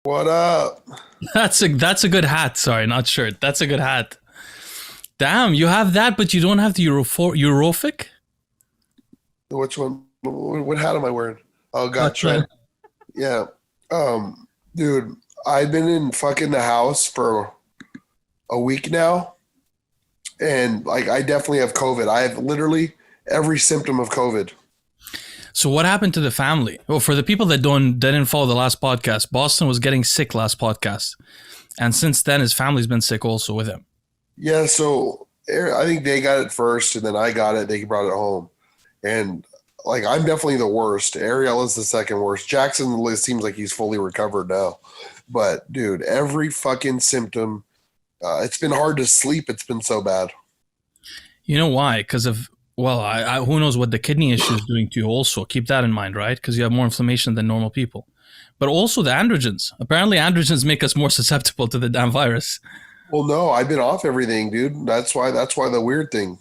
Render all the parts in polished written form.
What up? That's a good hat. Sorry, not shirt. That's a good hat. Damn, you have that, but you don't have the Eurofic? Which one? What hat am I wearing? Oh, God, That's right. Trent. Yeah. Dude, I've been in fucking the house for a week now, and like I definitely have COVID. I have literally every symptom of COVID. So what happened to the family? Well, for the people that didn't follow the last podcast, Boston was getting sick last podcast, and since then his family's been sick also with him. Yeah, so I think they got it first, and then I got it. They brought it home, and like I'm definitely the worst. Ariel is the second worst. Jackson seems like he's fully recovered now, but dude, every fucking symptom. It's been hard to sleep. It's been so bad. You know why? Because of who knows what the kidney issue is doing to you. Also, keep that in mind, right? Because you have more inflammation than normal people, but also the androgens. Apparently, androgens make us more susceptible to the damn virus. Well, no, I've been off everything, dude. That's why the weird thing.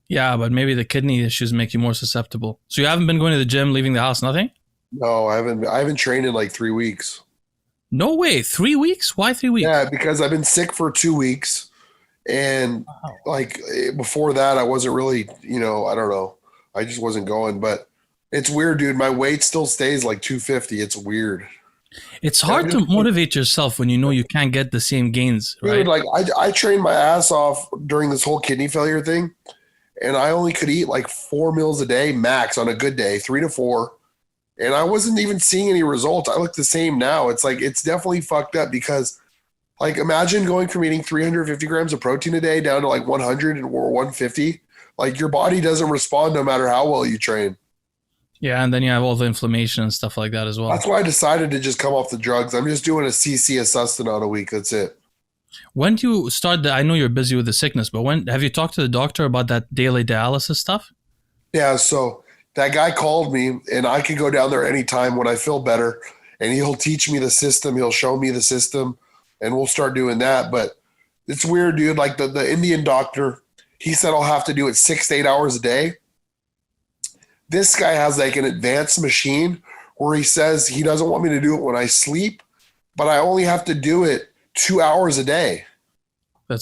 Yeah, but maybe the kidney issues make you more susceptible. So you haven't been going to the gym, leaving the house, nothing? No, I haven't trained in like 3 weeks. No way. 3 weeks? Why 3 weeks? Yeah, because I've been sick for 2 weeks. And like before that, I wasn't really, I don't know. I just wasn't going, but it's weird, dude. My weight still stays like 250. It's weird. It's hard to motivate yourself when you know you can't get the same gains, right? Dude, like I trained my ass off during this whole kidney failure thing, and I only could eat like 4 meals a day max on a good day, 3 to 4. And I wasn't even seeing any results. I look the same now. It's like, it's definitely fucked up because like, imagine going from eating 350 grams of protein a day down to like 100 or 150. Like your body doesn't respond no matter how well you train. Yeah, and then you have all the inflammation and stuff like that as well. That's why I decided to just come off the drugs. I'm just doing a cc of sustanon a week. That's it. When do you start I know you're busy with the sickness, but when have you talked to the doctor about that daily dialysis stuff? Yeah, so that guy called me, and I can go down there anytime when I feel better, and he'll teach me the system. He'll show me the system, and we'll start doing that. But it's weird, dude. Like the Indian doctor, he said I'll have to do it 6 to 8 hours a day. This guy has like an advanced machine where he says he doesn't want me to do it when I sleep, but I only have to do it 2 hours a day.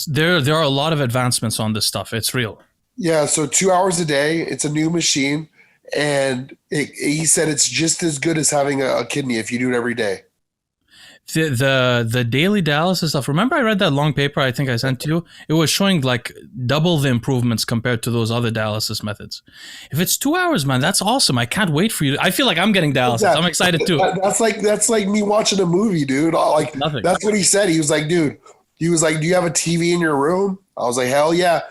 There are a lot of advancements on this stuff. It's real. Yeah, so 2 hours a day. It's a new machine. And he said it's just as good as having a kidney if you do it every day. The daily dialysis stuff. Remember, I read that long paper I think I sent to you. It was showing like double the improvements compared to those other dialysis methods. If it's 2 hours, man, that's awesome. I can't wait for you. I feel like I'm getting dialysis. I'm excited too. That's like me watching a movie, dude. Like Nothing. That's what he said. He was like, dude. He was like, do you have a TV in your room? I was like, hell yeah.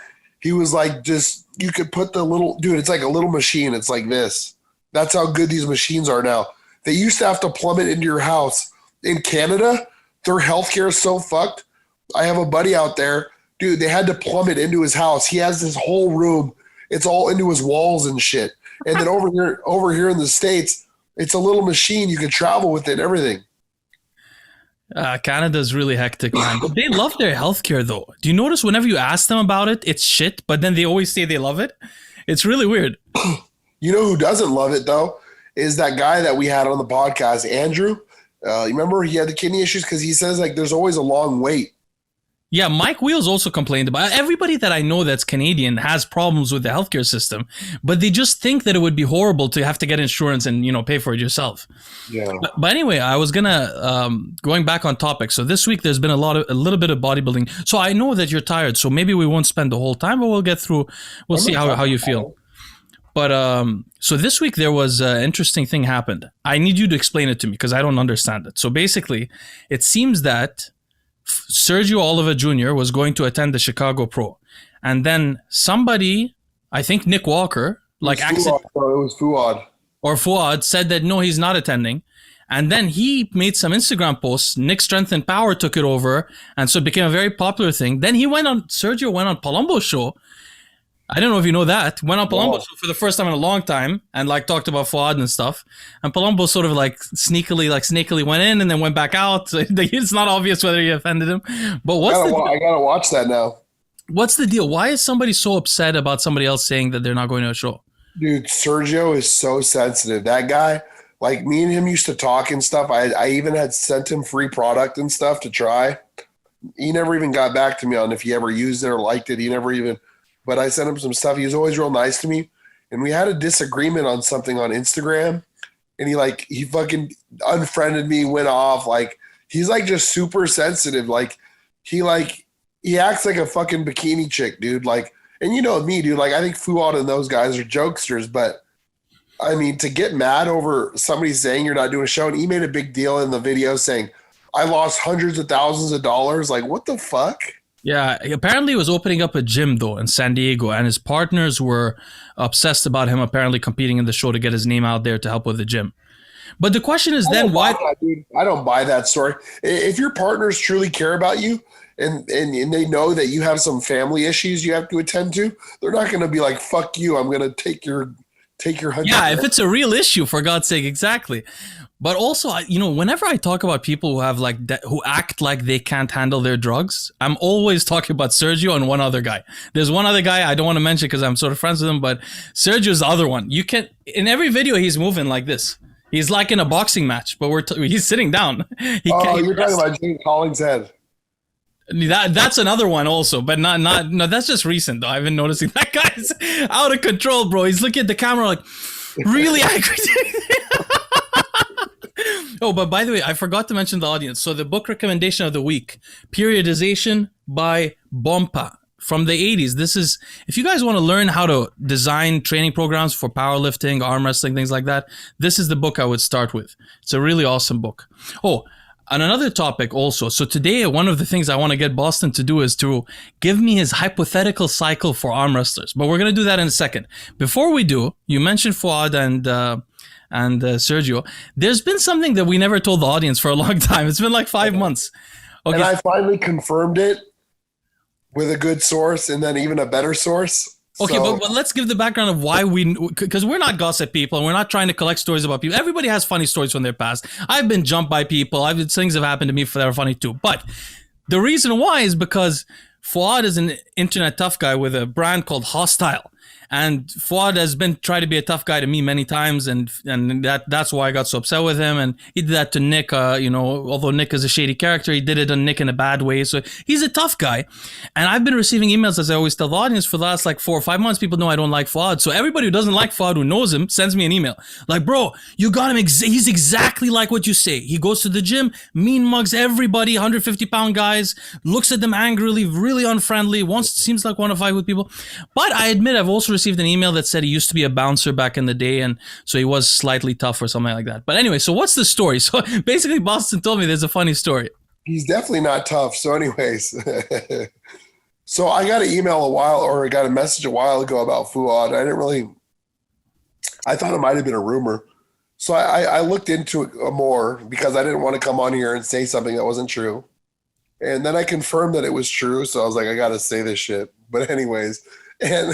He was like, just you could put the little dude. It's like a little machine. It's like this. That's how good these machines are now. They used to have to plumb it into your house. In Canada, their healthcare is so fucked. I have a buddy out there, dude. They had to plumb it into his house. He has this whole room. It's all into his walls and shit. And then over here in the States, it's a little machine. You can travel with it and everything. Canada's really hectic, man. But they love their healthcare, though. Do you notice whenever you ask them about it, it's shit, but then they always say they love it? It's really weird. You know who doesn't love it, though, is that guy that we had on the podcast, Andrew. You remember he had the kidney issues because he says like there's always a long wait. Yeah, Mike Wheels also complained about everybody that I know that's Canadian has problems with the healthcare system, but they just think that it would be horrible to have to get insurance and, pay for it yourself. Yeah. But anyway, I was going back on topic. So this week there's been a little bit of bodybuilding. So I know that you're tired, so maybe we won't spend the whole time, but we'll get through. We'll see how you feel. But so this week there was an interesting thing happened. I need you to explain it to me because I don't understand it. So basically, it seems that Sergio Oliva Jr. was going to attend the Chicago Pro. And then somebody, I think Nick Walker, It was Fouad. Or Fouad said that no, he's not attending. And then he made some Instagram posts. Nick Strength and Power took it over. And so it became a very popular thing. Then Sergio went on Palumbo's show. I don't know if you know that. Went on Palumbo's show for the first time in a long time and like talked about Fouad and stuff. And Palumbo sort of like snakily went in and then went back out. It's not obvious whether he offended him. But I gotta watch that now. What's the deal? Why is somebody so upset about somebody else saying that they're not going to a show? Dude, Sergio is so sensitive. That guy, Like me and him used to talk and stuff. I even had sent him free product and stuff to try. He never even got back to me on if he ever used it or liked it. He never even, but I sent him some stuff. He was always real nice to me. And we had a disagreement on something on Instagram. And he fucking unfriended me, went off. Like, he's like just super sensitive. He acts like a fucking bikini chick, dude. Like, and you know me, dude. Like, I think Fouad and those guys are jokesters, but I mean, to get mad over somebody saying you're not doing a show, and he made a big deal in the video saying, I lost hundreds of thousands of dollars. Like, what the fuck? Yeah, apparently he was opening up a gym, though, in San Diego, and his partners were obsessed about him apparently competing in the show to get his name out there to help with the gym. But the question is then why... I don't buy that story. If your partners truly care about you and they know that you have some family issues you have to attend to, they're not going to be like, fuck you, I'm going to take your 100. Yeah, if it's a real issue, for God's sake, exactly. But also, whenever I talk about people who have who act like they can't handle their drugs, I'm always talking about Sergio and one other guy. There's one other guy I don't want to mention because I'm sort of friends with him, but Sergio's the other one. You can in every video he's moving like this. He's like in a boxing match, but he's sitting down. You're talking about Gene Collins' head. That's another one also, but no, that's just recent though. I've been noticing that guy's out of control, bro. He's looking at the camera like really angry. Oh, but by the way, I forgot to mention the audience. So the book recommendation of the week, Periodization by Bompa from the 80s. This is, if you guys want to learn how to design training programs for powerlifting, arm wrestling, things like that, this is the book I would start with. It's a really awesome book. Oh, and another topic also. So today, one of the things I want to get Boston to do is to give me his hypothetical cycle for arm wrestlers. But we're going to do that in a second. Before we do, you mentioned Fouad and Sergio. There's been something that we never told the audience for a long time. It's been like 5 months. Okay. And I finally confirmed it with a good source and then even a better source. Okay, so, but let's give the background of why because we're not gossip people and we're not trying to collect stories about people. Everybody has funny stories from their past. I've been jumped by people. Things have happened to me that are funny too. But the reason why is because Fouad is an internet tough guy with a brand called Hostile. And Fouad has been trying to be a tough guy to me many times, and that's why I got so upset with him. And he did that to Nick, although Nick is a shady character, he did it on Nick in a bad way. So he's a tough guy. And I've been receiving emails, as I always tell the audience, for the last 4 or 5 months. People know I don't like Fouad. So everybody who doesn't like Fouad, who knows him, sends me an email. Like, bro, you got him. He's exactly like what you say. He goes to the gym, mean mugs everybody, 150-pound guys, looks at them angrily, really unfriendly, seems like want to fight with people. But I admit I've also received an email that said he used to be a bouncer back in the day, and so he was slightly tough or something like that. But anyway, so what's the story? So basically, Boston told me there's a funny story. He's definitely not tough. So anyways, so I got I got a message a while ago about Fouad. I thought it might have been a rumor. So I looked into it more because I didn't want to come on here and say something that wasn't true. And then I confirmed that it was true. So I was like, I got to say this shit. But anyways, and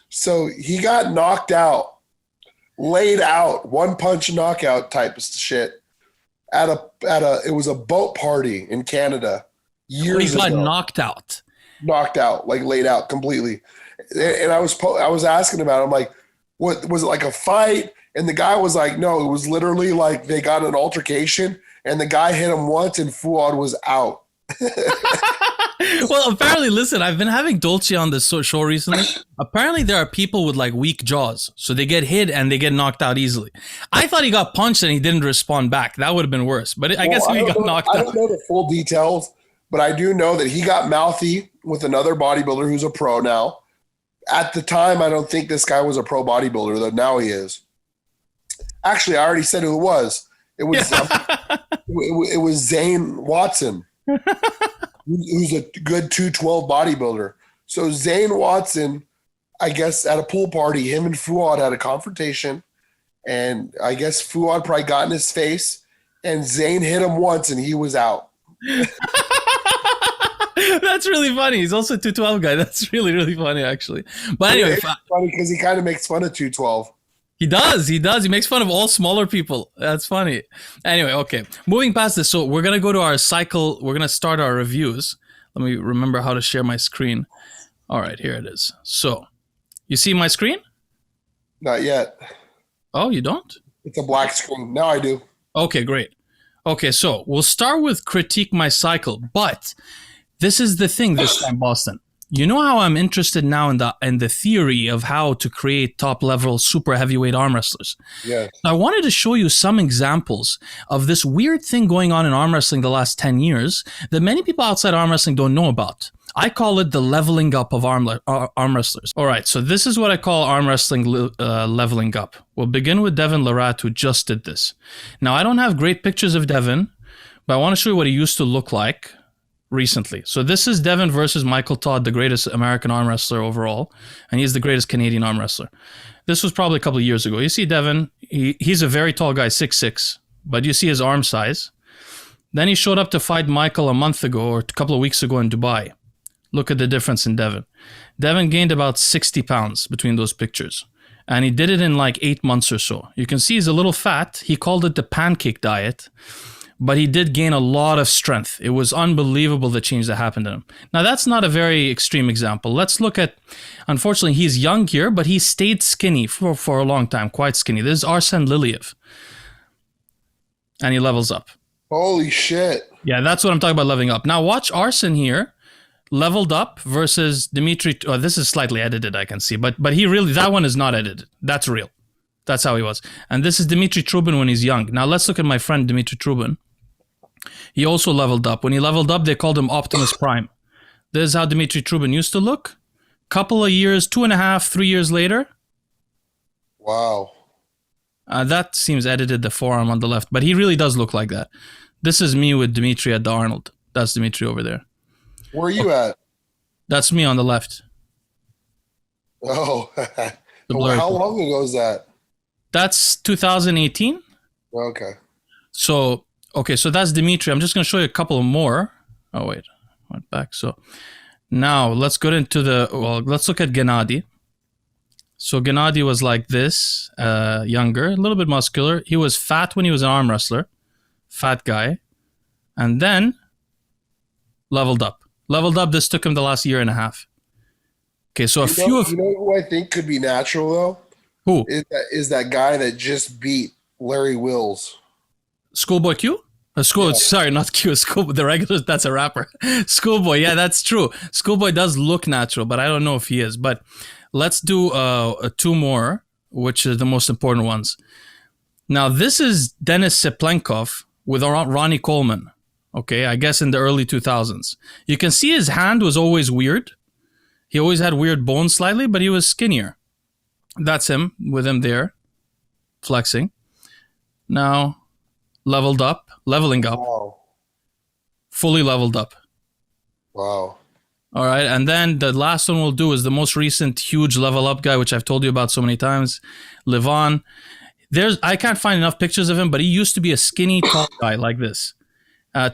so he got knocked out, laid out, one punch knockout type of shit it was a boat party in Canada years ago. He got knocked out, like laid out completely. And I was asking about it. I'm like, what was it, like a fight? And the guy was like, no, it was literally like they got an altercation and the guy hit him once and Fouad was out. Well, apparently, listen, I've been having Dolce on this show recently. Apparently, there are people with weak jaws. So they get hit and they get knocked out easily. I thought he got punched and he didn't respond back. That would have been worse. But I guess he got knocked out. I don't know the full details, but I do know that he got mouthy with another bodybuilder who's a pro now. At the time, I don't think this guy was a pro bodybuilder, though now he is. Actually, I already said who it was. It was it was Zane Watson. Who's a good 212 bodybuilder. So Zane Watson, I guess at a pool party, him and Fouad had a confrontation, and I guess Fouad probably got in his face, and Zane hit him once, and he was out. That's really funny. He's also a 212 guy. That's really, really funny, actually. But anyway, it's funny because he kind of makes fun of 212. He does. He makes fun of all smaller people. That's funny. Anyway, okay. Moving past this, so we're going to go to our cycle. We're going to start our reviews. Let me remember how to share my screen. All right, here it is. So, you see my screen? Not yet. Oh, you don't? It's a black screen. Now I do. Okay, great. Okay, so we'll start with critique my cycle, but this is the thing this time, Boston. You know how I'm interested now in the theory of how to create top level super heavyweight arm wrestlers. Yeah. I wanted to show you some examples of this weird thing going on in arm wrestling the last 10 years that many people outside arm wrestling don't know about. I call it the leveling up of arm wrestlers. All right, so this is what I call arm wrestling leveling up. We'll begin with Devon Larratt, who just did this. Now, I don't have great pictures of Devon, but I want to show you what he used to look like recently. So this is Devon versus Michael Todd, the greatest American arm wrestler overall, and he's the greatest Canadian arm wrestler. This was probably a couple of years ago. You see Devon, he's a very tall guy, 6'6", but you see his arm size. Then he showed up to fight Michael a month ago or a couple of weeks ago in Dubai. Look at the difference in Devon. Devon gained about 60 pounds between those pictures, and he did it in like 8 months or so. You can see he's a little fat. He called it the pancake diet, but he did gain a lot of strength. It was unbelievable the change that happened to him. Now, that's not a very extreme example. Let's look at, unfortunately, he's young here, but he stayed skinny for a long time, quite skinny. This is Arsen Liliev, and he levels up. Holy shit. Yeah, that's what I'm talking about, leveling up. Now, watch Arsen here, leveled up versus Dmitry. Oh, this is slightly edited, I can see, but he really, that one is not edited. That's real. That's how he was. And this is Dmitry Trubin when he's young. Now, let's look at my friend Dmitry Trubin. He also leveled up. When he leveled up, they called him Optimus Prime. This is how Dmitry Trubin used to look. Couple of years, 2.5, 3 years later. Wow. That seems edited, the forearm on the left, but he really does look like that. This is me with Dmitry at the Arnold. That's Dmitry over there. Where are you at? That's me on the left. Oh. How long ago is that? That's 2018. Okay. So, okay, so that's Dmitry. I'm just going to show you a couple more. Oh, wait. Went back. So now let's go into let's look at Genadi. So Genadi was like this, younger, a little bit muscular. He was fat when he was an arm wrestler. Fat guy. And then leveled up. Leveled up, this took him the last year and a half. Okay, so you know who I think could be natural, though? Who? Is that guy that just beat Larry Wills. Schoolboy Q? Sorry, not Q. Schoolboy, the regular, that's a rapper. Schoolboy, yeah, that's true. Schoolboy does look natural, but I don't know if he is. But let's do two more, which are the most important ones. Now, this is Denis Cyplenkov with Ronnie Coleman. Okay, I guess in the early 2000s. You can see his hand was always weird. He always had weird bones slightly, but he was skinnier. That's him, with him there, flexing. Now, leveling up. Wow. Fully leveled up. Wow. All right, and then the last one we'll do is the most recent huge level up guy, which I've told you about so many times, Levan. I can't find enough pictures of him, but he used to be a skinny, tall guy like this.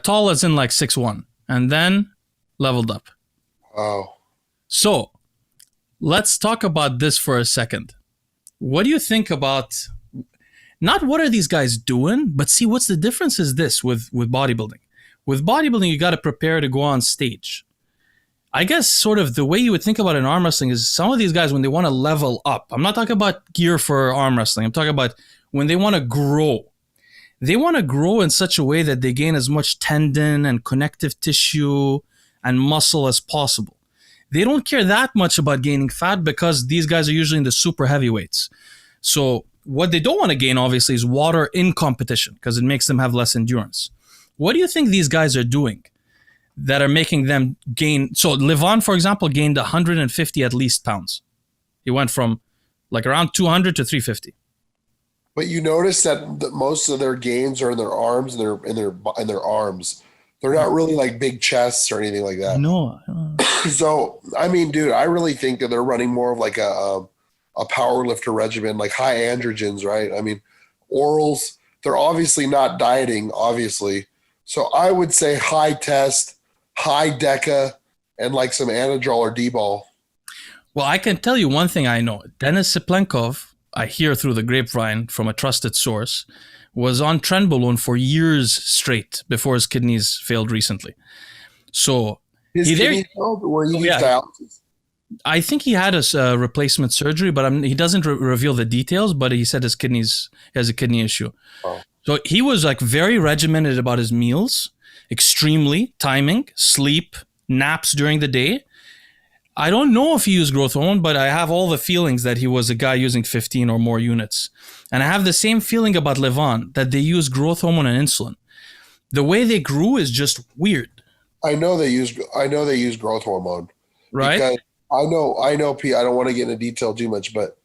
Tall as in like 6'1", and then leveled up. Wow. So, let's talk about this for a second. What do you think about, not what are these guys doing, but see what's the difference is this with bodybuilding. With bodybuilding, you got to prepare to go on stage. I guess sort of the way you would think about it in arm wrestling is some of these guys, when they want to level up, I'm not talking about gear for arm wrestling, I'm talking about when they want to grow. They want to grow in such a way that they gain as much tendon and connective tissue and muscle as possible. They don't care that much about gaining fat because these guys are usually in the super heavyweights. So what they don't want to gain, obviously, is water in competition because it makes them have less endurance. What do you think these guys are doing that are making them gain? So Levan, for example, gained 150 at least pounds. He went from like around 200 to 350. But you notice that most of their gains are in their arms and their arms. They're not really like big chests or anything like that. No. So I mean, dude, I really think that they're running more of like a power lifter regimen, like high androgens, right? I mean, orals. They're obviously not dieting, obviously. So I would say high test, high Deca, and like some Anadrol or D-bol. Well, I can tell you one thing I know. Denis Cyplenkov, I hear through the grapevine from a trusted source, was on trenbolone for years straight before his kidneys failed recently. So his kidneys failed, or he needs dialysis? I think he had a replacement surgery, but he doesn't reveal the details. But he said he has a kidney issue. Oh. So he was like very regimented about his meals, extremely timing, sleep, naps during the day. I don't know if he used growth hormone, but I have all the feelings that he was a guy using 15 or more units. And I have the same feeling about Levan, that they use growth hormone and insulin. The way they grew is just weird. I know they use growth hormone. Right? Because I know I don't want to get into detail too much, but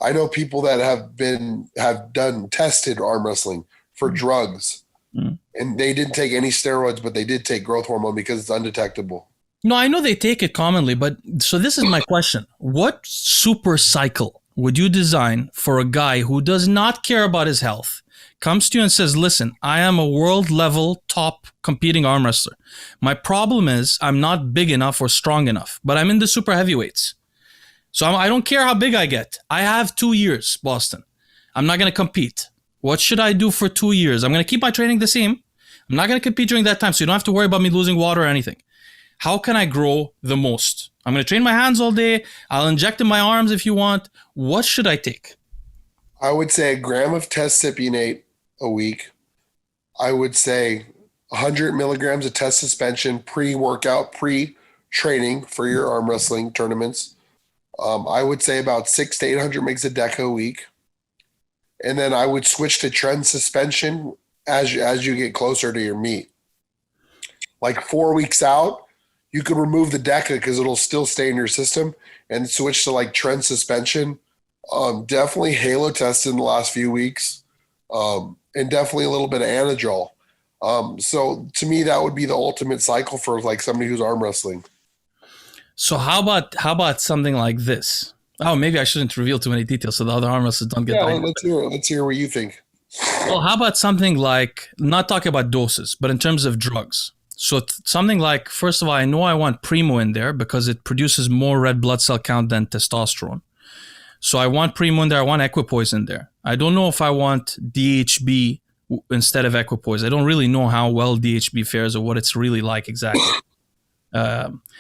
I know people that have done tested arm wrestling for drugs. And they didn't take any steroids, but they did take growth hormone because it's undetectable. No, I know they take it commonly, but so this is my question. What super cycle would you design for a guy who does not care about his health, comes to you and says, listen, I am a world level top competing arm wrestler. My problem is I'm not big enough or strong enough, but I'm in the super heavyweights. So I don't care how big I get. I have 2 years, Boston. I'm not going to compete. What should I do for 2 years? I'm going to keep my training the same. I'm not going to compete during that time, so you don't have to worry about me losing water or anything. How can I grow the most? I'm going to train my hands all day. I'll inject in my arms if you want. What should I take? I would say a gram of testcypionate a week. I would say 100 milligrams of test suspension pre-workout, pre-training for your arm wrestling tournaments. I would say about 600 to 800 mgs of Deca a week. And then I would switch to trend suspension as you get closer to your meet. Like 4 weeks out, you could remove the Deca because it'll still stay in your system and switch to like trend suspension. Definitely halo tested in the last few weeks, and definitely a little bit of anadrol. So to me, that would be the ultimate cycle for like somebody who's arm wrestling. So how about something like this? Oh, maybe I shouldn't reveal too many details so the other arm wrestlers don't get. Yeah, let's hear it. Let's hear what you think. Well, how about something like, not talking about doses, but in terms of drugs? So something like, first of all, I know I want Primo in there because it produces more red blood cell count than testosterone. So I want Primo in there. I want Equipoise in there. I don't know if I want DHB instead of Equipoise. I don't really know how well DHB fares or what it's really like exactly.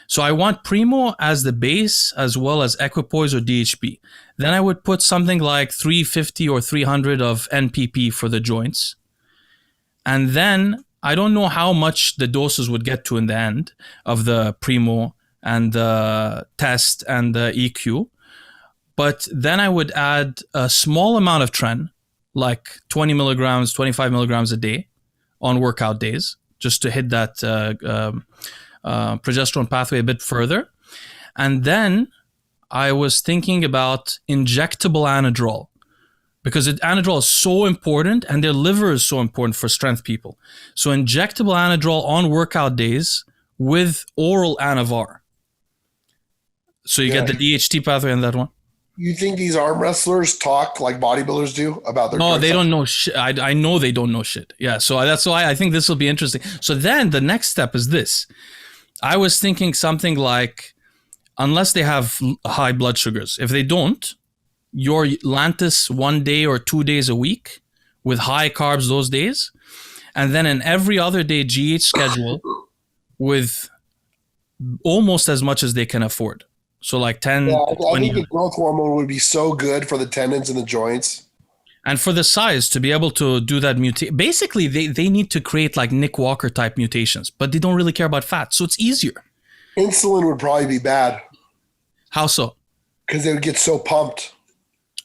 So I want Primo as the base as well as Equipoise or DHB. Then I would put something like 350 or 300 of NPP for the joints. And then I don't know how much the doses would get to in the end of the Primo and the test and the EQ. But then I would add a small amount of Tren, like 20 milligrams, 25 milligrams a day on workout days, just to hit that progesterone pathway a bit further. And then I was thinking about injectable anadrol, because anadrol is so important and their liver is so important for strength people. So injectable anadrol on workout days with oral Anavar. So you get the DHT pathway on that one. You think these arm wrestlers talk like bodybuilders do about their? No, they don't know shit. I know they don't know shit. Yeah, so that's why I think this will be interesting. So then the next step is this. I was thinking something like, unless they have high blood sugars, if they don't, your Lantus 1 day or 2 days a week with high carbs those days, and then an every other day GH schedule with almost as much as they can afford. So like 10, yeah, 20. I think the growth hormone would be so good for the tendons and the joints. And for the size, to be able to do that mutation. Basically, they need to create like Nick Walker type mutations, but they don't really care about fat. So it's easier. Insulin would probably be bad. How so? Because they would get so pumped.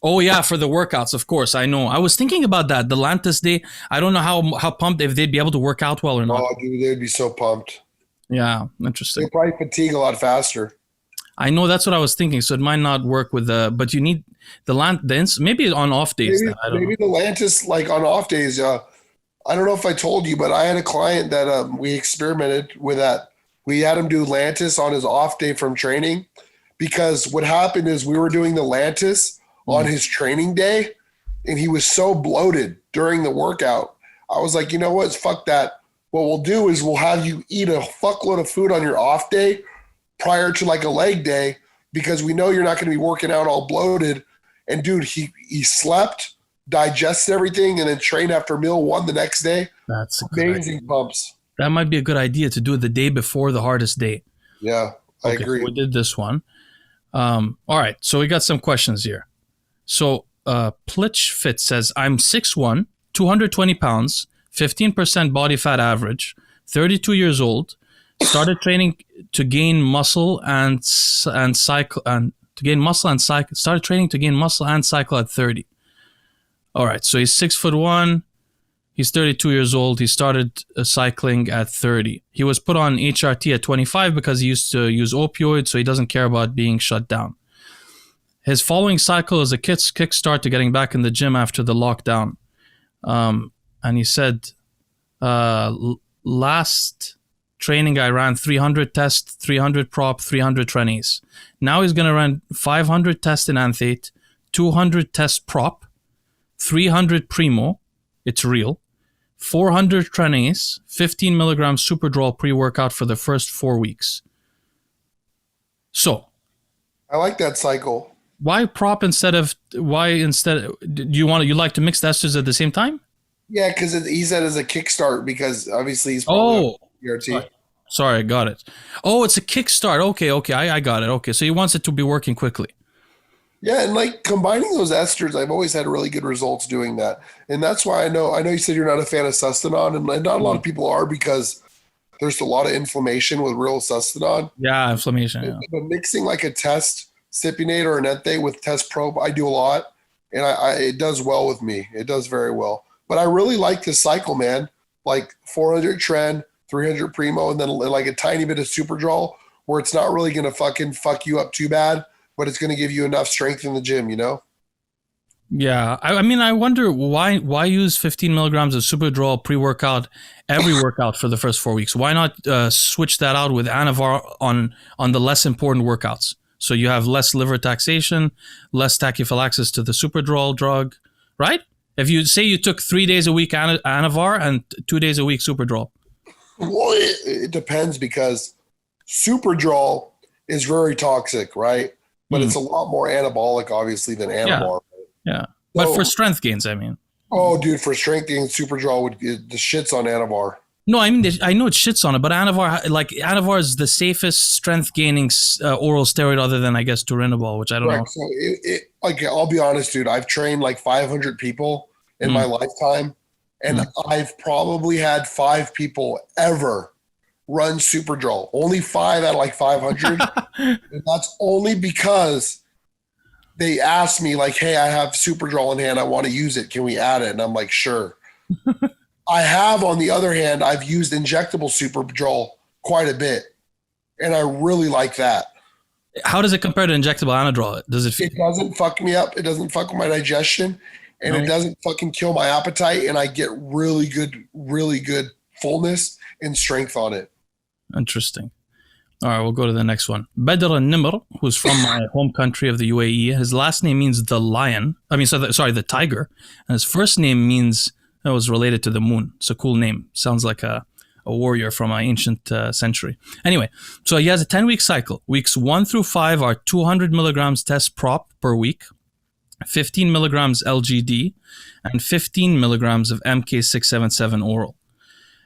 Oh, yeah, for the workouts, of course. I know. I was thinking about that. The Lantus day, I don't know how pumped, if they'd be able to work out well or not. Oh, dude, they'd be so pumped. Yeah, interesting. They'd probably fatigue a lot faster. I know, that's what I was thinking. So it might not work with but you need maybe on off days. Maybe the Lantus, like on off days. I don't know if I told you, but I had a client that we experimented with that. We had him do Lantus on his off day from training, because what happened is we were doing the Lantus on his training day, and he was so bloated during the workout. I was like, you know what? Fuck that. What we'll do is we'll have you eat a fuckload of food on your off day prior to like a leg day, because we know you're not going to be working out all bloated. And dude, he slept, digested everything, and then trained after meal 1 the next day. That's amazing pumps. That might be a good idea to do it the day before the hardest day. Yeah, I agree. So we did this one. All right, so we got some questions here. So Plitch Fit says, I'm 6'1", 220 pounds, 15% body fat average, 32 years old, started training to gain muscle and cycle and to gain muscle and cycle. Started training to gain muscle and cycle at 30. All right, so he's 6'1". He's 32 years old. He started cycling at 30. He was put on HRT at 25 because he used to use opioids, so he doesn't care about being shut down. His following cycle is a kickstart to getting back in the gym after the lockdown. And he said, last training I ran 300 test, 300 prop, 300 trennies. Now he's going to run 500 test in anthate, 200 test prop, 300 primo, it's real, 400 trennies, 15 milligrams Superdrol pre-workout for the first 4 weeks. So, I like that cycle. Why prop instead? Do you like to mix the esters at the same time? Yeah, because he said as a kickstart because obviously he's probably PRT. Sorry, got it. Oh, it's a kickstart. Okay, I got it. Okay, so he wants it to be working quickly. Yeah, and like combining those esters, I've always had really good results doing that. And that's why I know you said you're not a fan of Sustanon, and not a lot of people are because there's a lot of inflammation with real Sustanon. Yeah, inflammation. Yeah. But mixing like a test Cypionate or an Ente with test probe, I do a lot, and it does well with me. It does very well. But I really like this cycle, man. Like 400 Tren, 300 Primo, and then like a tiny bit of Superdrol where it's not really going to fucking fuck you up too bad, but it's going to give you enough strength in the gym, you know? Yeah. I mean, I wonder why use 15 milligrams of Superdrol pre-workout every workout for the first 4 weeks? Why not switch that out with Anavar on the less important workouts? So you have less liver taxation, less tachyphylaxis to the Superdrol drug, right? If you say you took 3 days a week Anavar and 2 days a week Superdrol. Well, it depends because Superdrol is very toxic, right? But it's a lot more anabolic, obviously, than Anavar. Yeah. But for strength gains, I mean. Oh, dude, for strength gains, Superdrol the shits on Anavar. No, I mean, I know it shits on it, but Anavar is the safest strength-gaining oral steroid other than, I guess, Turinabol, which I don't know. So I'll be honest, dude. I've trained like 500 people in my lifetime, and I've probably had 5 people ever run Superdrol. Only 5 out of like 500. And that's only because they asked me like, hey, I have Superdrol in hand. I want to use it. Can we add it? And I'm like, sure. I have, on the other hand, I've used injectable Superdrol quite a bit, and I really like that. How does it compare to injectable Anadrol? It doesn't fuck me up. It doesn't fuck with my digestion, and it doesn't fucking kill my appetite, and I get really good fullness and strength on it. Interesting. All right, we'll go to the next one. Badr Al Nimr, who's from my home country of the UAE. His last name means the lion. The tiger. And his first name means it was related to the moon. It's a cool name. Sounds like a warrior from an ancient century. Anyway, so he has a 10-week cycle. Weeks 1 through 5 are 200 milligrams test prop per week, 15 milligrams LGD, and 15 milligrams of MK677 oral.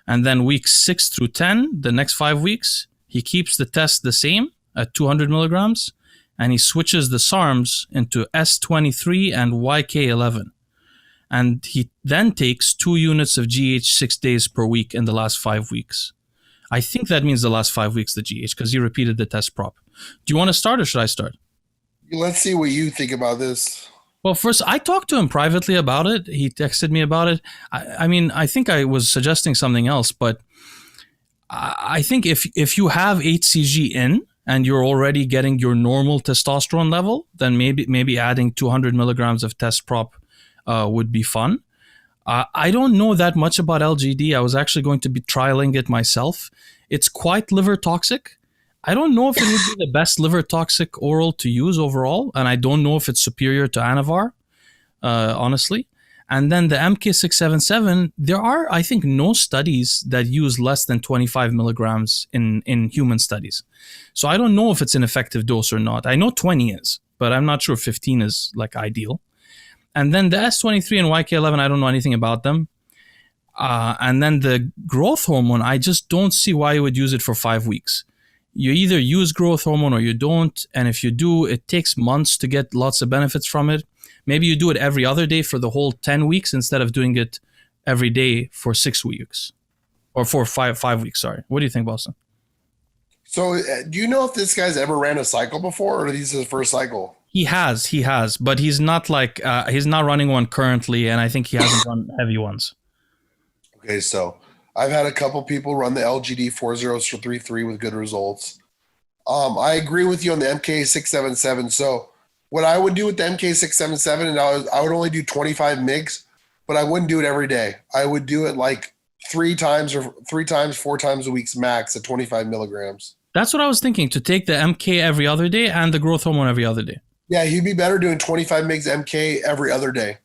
And then weeks 6 through 10, the next 5 weeks, he keeps the test the same at 200 milligrams, and he switches the SARMs into S23 and YK11. And he then takes 2 units of GH 6 days per week in the last 5 weeks. I think that means the last 5 weeks, the GH, because he repeated the test prop. Do you want to start or should I start? Let's see what you think about this. Well, first, I talked to him privately about it. He texted me about it. I mean, I think I was suggesting something else, but I think if you have HCG in and you're already getting your normal testosterone level, then maybe adding 200 milligrams of test prop would be fun. I don't know that much about LGD. I was actually going to be trialing it myself. It's quite liver toxic. I don't know if it would be the best liver toxic oral to use overall, and I don't know if it's superior to Anavar, honestly. And then the MK677, there are, I think, no studies that use less than 25 milligrams in human studies. So I don't know if it's an effective dose or not. I know 20 is, but I'm not sure 15 is like ideal. And then the S23 and YK11, I don't know anything about them. And then the growth hormone, I just don't see why you would use it for 5 weeks. You either use growth hormone or you don't. And if you do, it takes months to get lots of benefits from it. Maybe you do it every other day for the whole 10 weeks instead of doing it every day for 6 weeks. Or for five weeks, sorry. What do you think, Boston? So do you know if this guy's ever ran a cycle before, or is this his first cycle? He has, but he's not like, he's not running one currently, and I think he hasn't run heavy ones. Okay, so I've had a couple people run the LGD 4033 with good results. I agree with you on the MK677. So what I would do with the MK677, and I would only do 25 mgs, but I wouldn't do it every day. I would do it like 4 times a week max at 25 milligrams. That's what I was thinking, to take the MK every other day and the growth hormone every other day. Yeah, he'd be better doing 25 mgs MK every other day.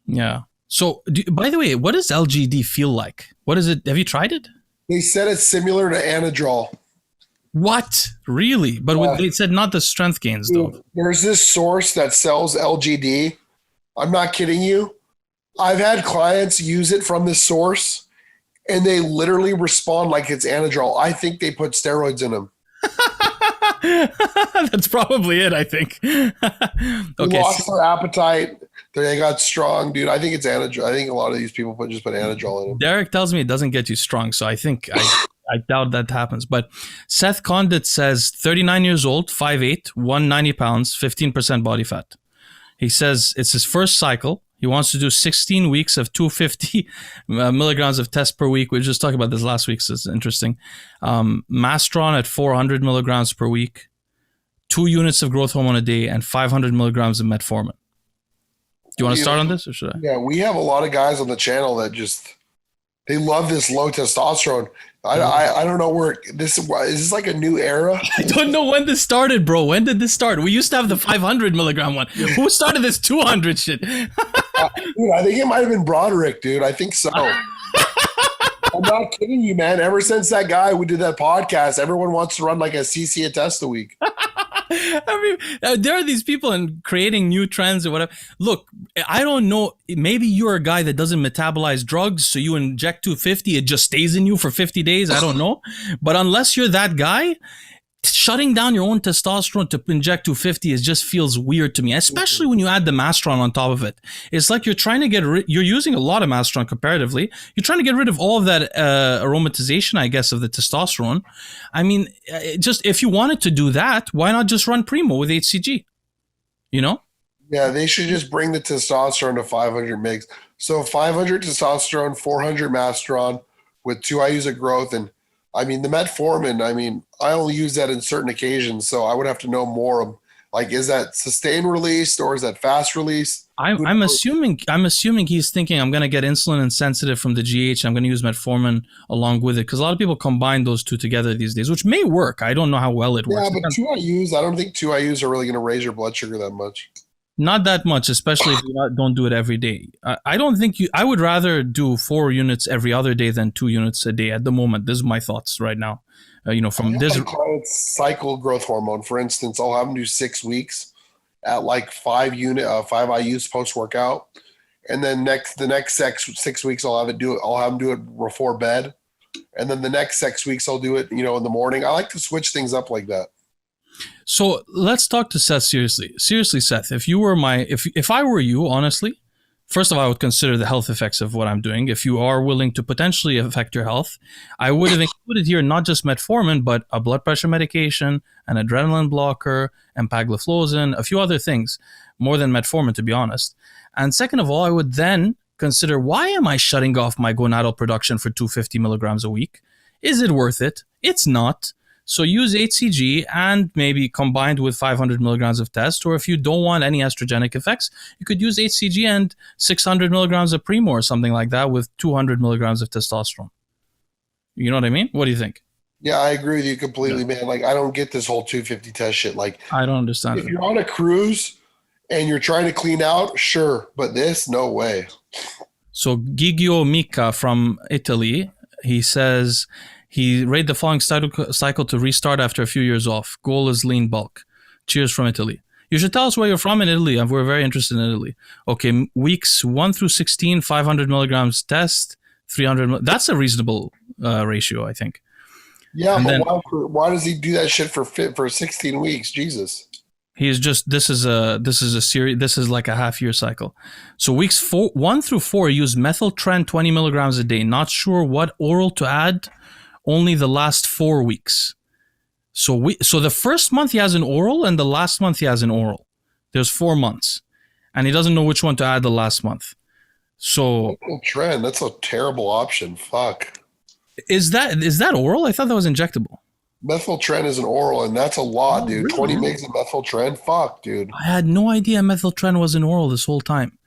Yeah. So, by the way, what does LGD feel like? What is it? Have you tried it? They said it's similar to Anadrol. What? Really? But they said not the strength gains, though. There's this source that sells LGD. I'm not kidding you. I've had clients use it from this source, and they literally respond like it's Anadrol. I think they put steroids in them. That's probably it, I think. Okay, lost their appetite. They got strong, dude. I think it's Anadrol. I think a lot of these people just put Anadrol in them. Derek tells me it doesn't get you strong, so I think I doubt that happens. But Seth Condit says 39 years old, 5'8", 190 pounds, 15% body fat. He says it's his first cycle. He wants to do 16 weeks of 250 milligrams of test per week. We were just talking about this last week, so it's interesting. Mastron at 400 milligrams per week, 2 units of growth hormone a day, and 500 milligrams of metformin. Do you want to start on this, or should I? Yeah, we have a lot of guys on the channel that they love this low testosterone. I don't know where is this like a new era? I don't know when this started, bro. When did this start? We used to have the 500 milligram one. Who started this 200 shit? Dude, I think it might have been Broderick, dude. I think so. I'm not kidding you, man. Ever since that guy we did that podcast, everyone wants to run like a CC a test a week. I mean, there are these people and creating new trends or whatever. Look, I don't know. Maybe you're a guy that doesn't metabolize drugs, so you inject 250, it just stays in you for 50 days. I don't know. But unless you're that guy, shutting down your own testosterone to inject 250 just feels weird to me, especially when you add the Mastron on top of it. It's like you're trying to you're using a lot of Mastron comparatively. You're trying to get rid of all of that aromatization, I guess, of the testosterone. I mean, just if you wanted to do that, why not just run Primo with HCG? You know? Yeah, they should just bring the testosterone to 500 mgs. So 500 testosterone, 400 Mastron with 2 IUs of growth. And I mean, the metformin, I only use that in certain occasions, so I would have to know more. Like, is that sustained release or is that fast release? I'm assuming he's thinking I'm going to get insulin insensitive from the GH. I'm going to use metformin along with it, because a lot of people combine those two together these days, which may work. I don't know how well it works. Yeah, but 2 IUs, I don't think 2 IUs are really going to raise your blood sugar that much. Not that much, especially if you don't do it every day. I don't think I would rather do 4 units every other day than 2 units a day at the moment. This is my thoughts right now. From this cycle growth hormone, for instance, I'll have them do 6 weeks at like 5 IUs post workout, and then the next 6 weeks I'll have them do it before bed, and then the next 6 weeks I'll do it in the morning. I like to switch things up like that. So let's talk to Seth seriously. Seriously, Seth, if I were you, honestly, first of all, I would consider the health effects of what I'm doing. If you are willing to potentially affect your health, I would have included here not just metformin, but a blood pressure medication, an adrenaline blocker, empagliflozin, a few other things, more than metformin, to be honest. And second of all, I would then consider, why am I shutting off my gonadal production for 250 milligrams a week? Is it worth it? It's not. So use HCG and maybe combined with 500 milligrams of test, or if you don't want any estrogenic effects, you could use HCG and 600 milligrams of Primo or something like that with 200 milligrams of testosterone. You know what I mean? What do you think? Yeah, I agree with you completely, man. Like, I don't get this whole 250 test shit. Like, I don't understand. If you're on a cruise and you're trying to clean out, sure, but this, no way. So Gigio Micca from Italy, he says he rated the following cycle to restart after a few years off. Goal is lean bulk. Cheers from Italy. You should tell us where you're from in Italy. We're very interested in Italy. Okay, weeks 1 through 16, 500 milligrams test, 300. That's a reasonable ratio, I think. Yeah, And but then why does he do that shit for 16 weeks? Jesus. he's just this is a series. This is like a half year cycle. So weeks 1 through 4 use methyltren 20 milligrams a day. Not sure what oral to add. Only the last 4 weeks. So the first month he has an oral, and the last month he has an oral. There's 4 months, and he doesn't know which one to add the last month. So Trend, that's a terrible option. Fuck. is that oral? I thought that was injectable. Methyltren is an oral, and that's a lot, dude. Really? 20 mgs of methyltren? Fuck, dude. I had no idea methyltren was an oral this whole time.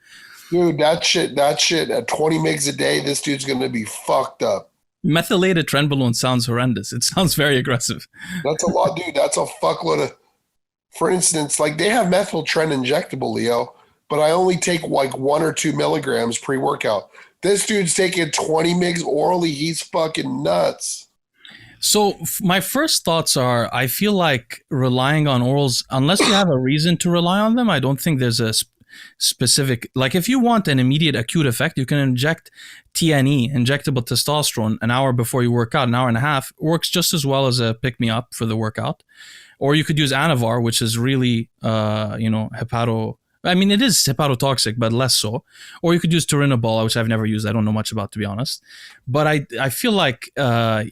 Dude, that shit at 20 mgs a day, this dude's going to be fucked up. Methylated trenbolone sounds horrendous. It sounds very aggressive. That's a lot, dude. That's a fuckload of. For instance, like they have methyltren injectable, Leo, but I only take like 1 or 2 milligrams pre-workout. This dude's taking 20 mgs orally. He's fucking nuts. So my first thoughts are, I feel like relying on orals, unless you have a reason to rely on them, I don't think there's a specific, like if you want an immediate acute effect, you can inject TNE, injectable testosterone, an hour before you work out, an hour and a half, works just as well as a pick-me-up for the workout. Or you could use Anavar, which is really, it is hepatotoxic, but less so. Or you could use Turinabol, which I've never used. I don't know much about, to be honest. But I feel like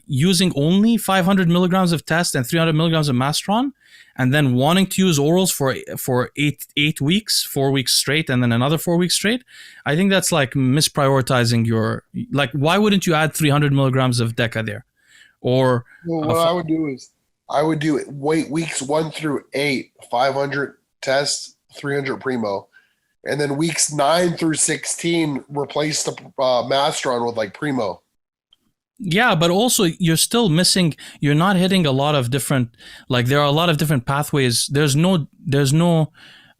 using only 500 milligrams of test and 300 milligrams of Mastron, and then wanting to use orals for 8 weeks, 4 weeks straight, and then another 4 weeks straight, I think that's like misprioritizing your... Like, why wouldn't you add 300 milligrams of Deca there? Or... Well, what I would do is, I would do it, wait weeks 1 through 8, 500 tests, 300 primo, and then weeks 9 through 16 replace the Mastron with like primo. Yeah, but also you're still missing. You're not hitting a lot of different. Like there are a lot of different pathways. There's no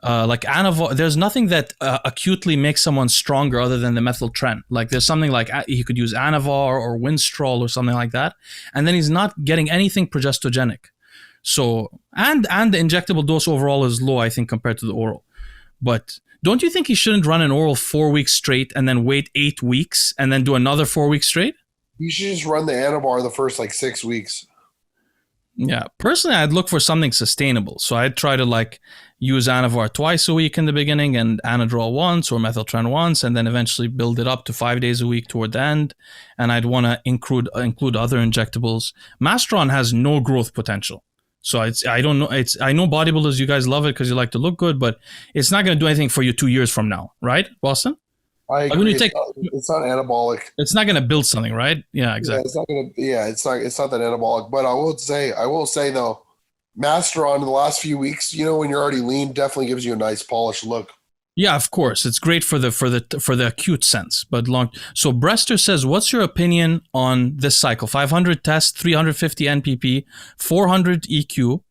like Anavar. There's nothing that acutely makes someone stronger other than the methyltren. Like there's something like he could use Anavar or Winstrol or something like that, and then he's not getting anything progestogenic. So and the injectable dose overall is low, I think, compared to the oral. But don't you think he shouldn't run an oral 4 weeks straight and then wait 8 weeks and then do another 4 weeks straight? You should just run the Anavar the first like 6 weeks. Yeah, personally, I'd look for something sustainable. So I'd try to like use Anavar twice a week in the beginning and Anadrol once or methyltren once, and then eventually build it up to 5 days a week toward the end. And I'd want to include other injectables. Mastron has no growth potential. So I don't know. I know bodybuilders, you guys love it because you like to look good, but it's not going to do anything for you 2 years from now, right, Boston? I agree. It's not anabolic. It's not going to build something, right? Yeah, exactly. It's not that anabolic. But I will say though, Masteron in the last few weeks, when you're already lean, definitely gives you a nice polished look. Yeah, of course, it's great for the acute sense, but long. So Brester says, "What's your opinion on this cycle? 500 test, 350 NPP, 400 EQ,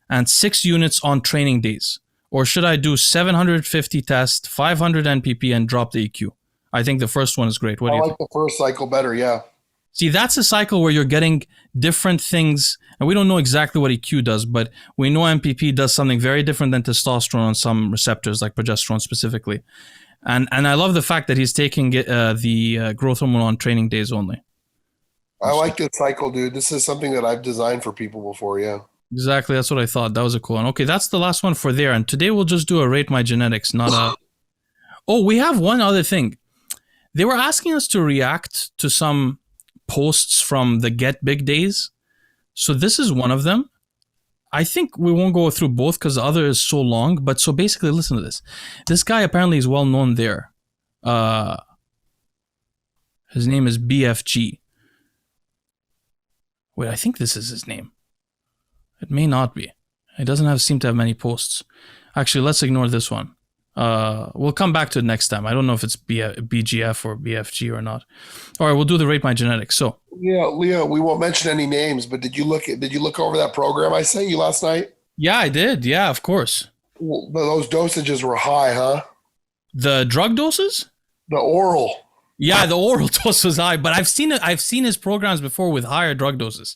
and 6 units on training days." Or should I do 750 test, 500 NPP, and drop the EQ? I think the first one is great. What do you think? I like the first cycle better, yeah. See, that's a cycle where you're getting different things, and we don't know exactly what EQ does, but we know MPP does something very different than testosterone on some receptors, like progesterone specifically. And I love the fact that he's taking the growth hormone on training days only. I like this cycle, dude. This is something that I've designed for people before, yeah. Exactly, that's what I thought. That was a cool one. Okay, that's the last one for there. And today we'll just do a rate my genetics, not a... Oh, we have one other thing. They were asking us to react to some posts from the Get Big days. So this is one of them. I think we won't go through both because the other is so long. But so basically, listen to this. This guy apparently is well known there. His name is BFG. Wait, I think this is his name. It may not be. It doesn't seem to have many posts. Actually, let's ignore this one. We'll come back to it next time. I don't know if it's BGF or BFG or not. All right, we'll do the rate my genetics. So yeah, Leo, we won't mention any names, but did you look over that program I sent you last night? Yeah, I did. Yeah, of course. Well, those dosages were high, huh? The drug doses? The oral. Yeah, the oral dose was high, but I've seen his programs before with higher drug doses.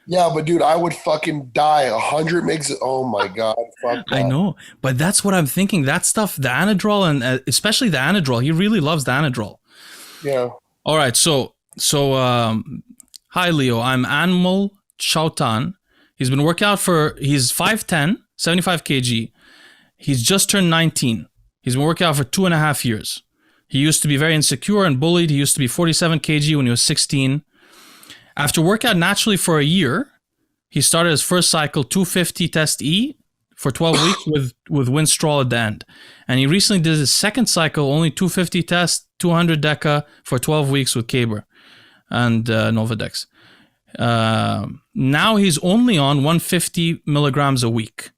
Yeah, but dude, I would fucking die. 100 mgs. Oh my god, fuck that. I know, but that's what I'm thinking. That stuff, the Anadrol, and especially the Anadrol, he really loves the Anadrol. Yeah. All right, so hi Leo, I'm Anmol Chauhan. He's been working out he's 5'10", 75 kg. He's just turned 19. He's been working out for 2.5 years. He used to be very insecure and bullied. He used to be 47 kg when he was 16. After working out naturally for a year, he started his first cycle, 250 test E, for 12 weeks with Winstrol at the end. And he recently did his second cycle, only 250 test, 200 Deca for 12 weeks with Caber and Novadex. Now he's only on 150 milligrams a week.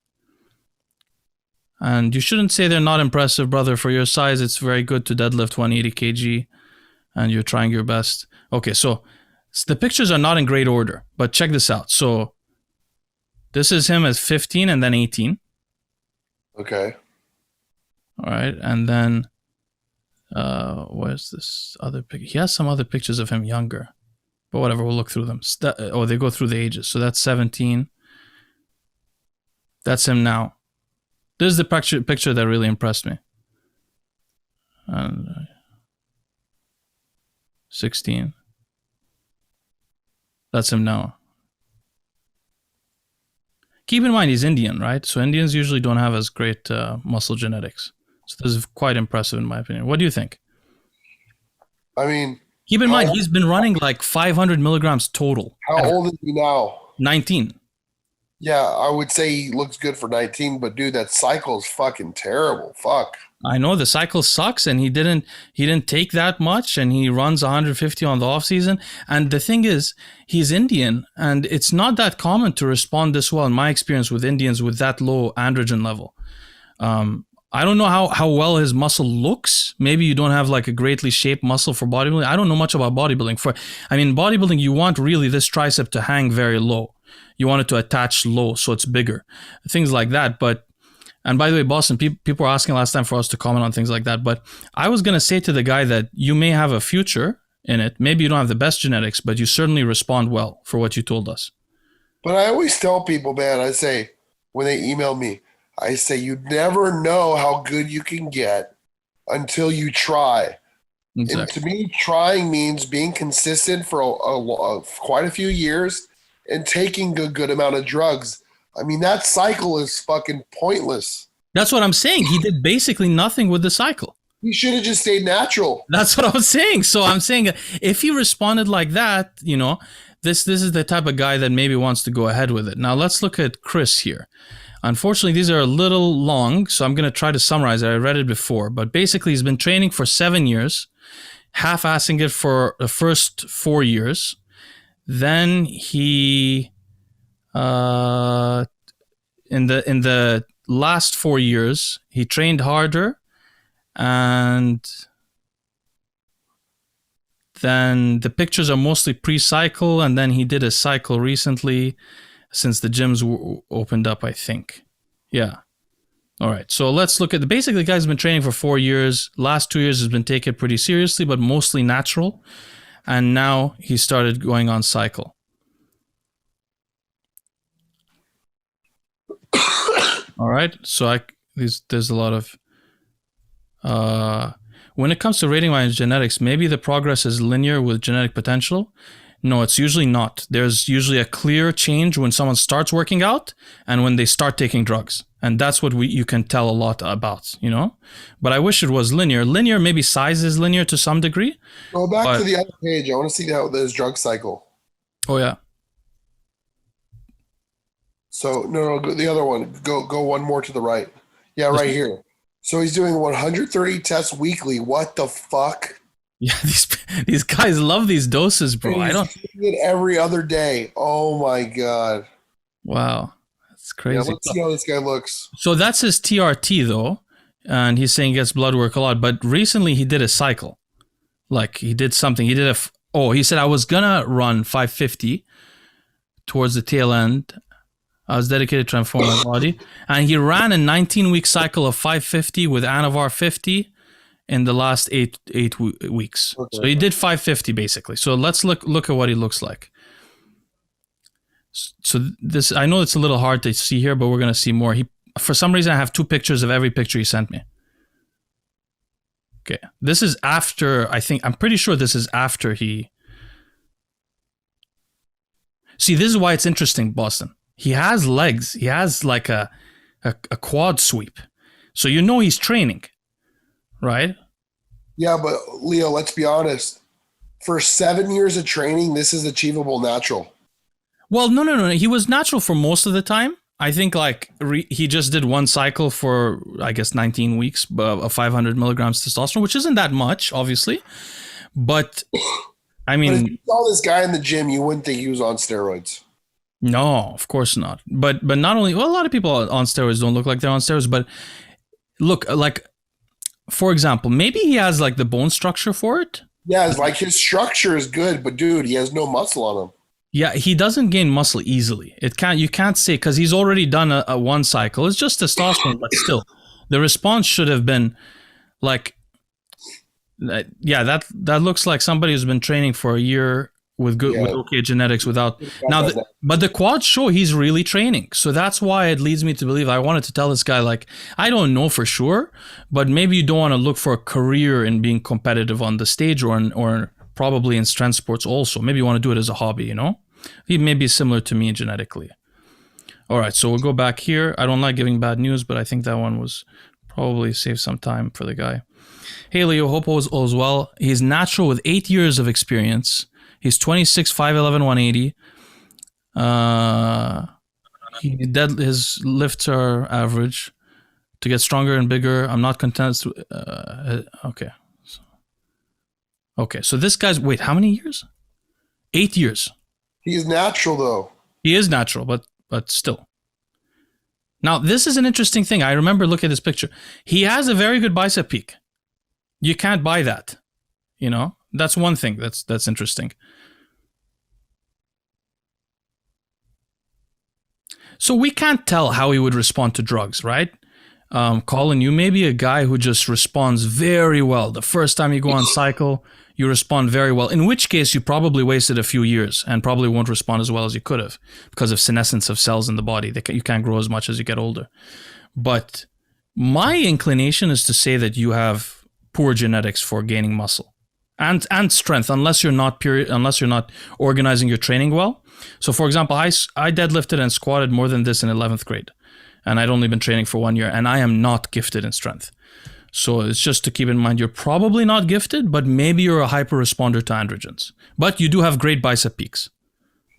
And you shouldn't say they're not impressive, brother. For your size, it's very good to deadlift 180 kg, and you're trying your best. Okay, so the pictures are not in great order, but check this out. So this is him as 15 and then 18. Okay. All right, and then where's this other picture? He has some other pictures of him younger, but whatever, we'll look through them. They go through the ages. So that's 17. That's him now. This is the picture that really impressed me. And 16. That's him now. Keep in mind, he's Indian, right? So Indians usually don't have as great muscle genetics. So this is quite impressive in my opinion. What do you think? I mean... Keep in mind, he's been running like 500 milligrams total. How old is he now? 19. Yeah, I would say he looks good for 19, but dude, that cycle is fucking terrible. Fuck. I know the cycle sucks, and he didn't take that much, and he runs 150 on the off season. And the thing is, he's Indian, and it's not that common to respond this well in my experience with Indians with that low androgen level. I don't know how well his muscle looks. Maybe you don't have like a greatly shaped muscle for bodybuilding. I don't know much about bodybuilding. Bodybuilding, you want really this tricep to hang very low. You want it to attach low so it's bigger. Things like that. And by the way, Boston, people were asking last time for us to comment on things like that. But I was going to say to the guy that you may have a future in it. Maybe you don't have the best genetics, but you certainly respond well for what you told us. But I always tell people, man, I say, when they email me, I say, you never know how good you can get until you try. Exactly. And to me, trying means being consistent for quite a few years and taking a good amount of drugs. I mean, that cycle is fucking pointless. That's what I'm saying. He did basically nothing with the cycle. He should have just stayed natural. That's what I was saying. So I'm saying if he responded like that, this is the type of guy that maybe wants to go ahead with it. Now let's look at Chris here. Unfortunately, these are a little long, so I'm going to try to summarize it. I read it before, but basically he's been training for 7 years, half-assing it for the first 4 years. Then he, in the last 4 years, he trained harder, and then the pictures are mostly pre-cycle, and then he did a cycle recently since the gyms opened up, I think. Yeah. All right. So let's look at basically the guy's been training for 4 years. Last 2 years has been taken pretty seriously, but mostly natural. And now he started going on cycle. All right. So there's a lot of when it comes to rating my genetics, maybe the progress is linear with genetic potential. No, it's usually not. There's usually a clear change when someone starts working out and when they start taking drugs. And that's what you can tell a lot about, But I wish it was linear. Linear, maybe size is linear to some degree. Go back to the other page. I want to see how this drug cycle. Oh, yeah. So, no, the other one. Go one more to the right. Yeah, right here. So he's doing 130 tests weekly. What the fuck? Yeah, these guys love these doses, bro. I don't it every other day. Oh my god! Wow, that's crazy. Yeah, let's see how this guy looks. So that's his TRT though, and he's saying he gets blood work a lot. But recently he did a cycle, like he did something. He did he said I was gonna run 550 towards the tail end. I was dedicated to transform my body, and he ran a 19-week cycle of 550 with Anavar 50. In the last eight weeks. Okay. So he did 550 basically. So let's look at what he looks like. So this, I know it's a little hard to see here, but we're going to see more. For some reason, I have 2 pictures of every picture he sent me. Okay. This is after, I'm pretty sure this is after he... See, this is why it's interesting, Boston. He has legs. He has like a quad sweep. So you know he's training, right? Yeah, but Leo, let's be honest. For 7 years of training, this is achievable natural. Well, no. He was natural for most of the time. I think like he just did one cycle for, I guess, 19 weeks of 500 milligrams testosterone, which isn't that much, obviously. But I mean, but if you saw this guy in the gym, you wouldn't think he was on steroids. No, of course not. But not only, well, a lot of people on steroids don't look like they're on steroids, but look, like, for example, maybe he has like the bone structure for it. Yeah, it's like his structure is good, but dude, he has no muscle on him. Yeah, he doesn't gain muscle easily. You can't say, because he's already done a one cycle. It's just testosterone, but still, the response should have been like, yeah, that looks like somebody who's been training for a year with okay genetics without now. But the quads show he's really training, so that's why it leads me to believe. I wanted to tell this guy, like, I don't know for sure, but maybe you don't want to look for a career in being competitive on the stage or probably in strength sports also. Maybe you want to do it as a hobby, you know? He may be similar to me genetically. All right, so we'll go back here. I don't like giving bad news, but I think that one was probably save some time for the guy. Hey, Leo, hope all is well. He's natural with 8 years of experience. He's 26, 5'11", 180. His lifts are average. To get stronger and bigger, I'm not content. Okay, so this guy's, wait, how many years? 8 years. He's natural, though. He is natural, but still. Now, this is an interesting thing. I remember looking at this picture. He has a very good bicep peak. You can't buy that. You know? That's one thing that's interesting. So we can't tell how he would respond to drugs, right? Collen, you may be a guy who just responds very well. The first time you go on cycle, you respond very well. In which case, you probably wasted a few years and probably won't respond as well as you could have because of senescence of cells in the body. You can't grow as much as you get older. But my inclination is to say that you have poor genetics for gaining muscle and strength, unless you're not organizing your training well. So, for example, I deadlifted and squatted more than this in 11th grade, and I'd only been training for 1 year, and I am not gifted in strength. So it's just to keep in mind, you're probably not gifted, but maybe you're a hyper responder to androgens. But you do have great bicep peaks.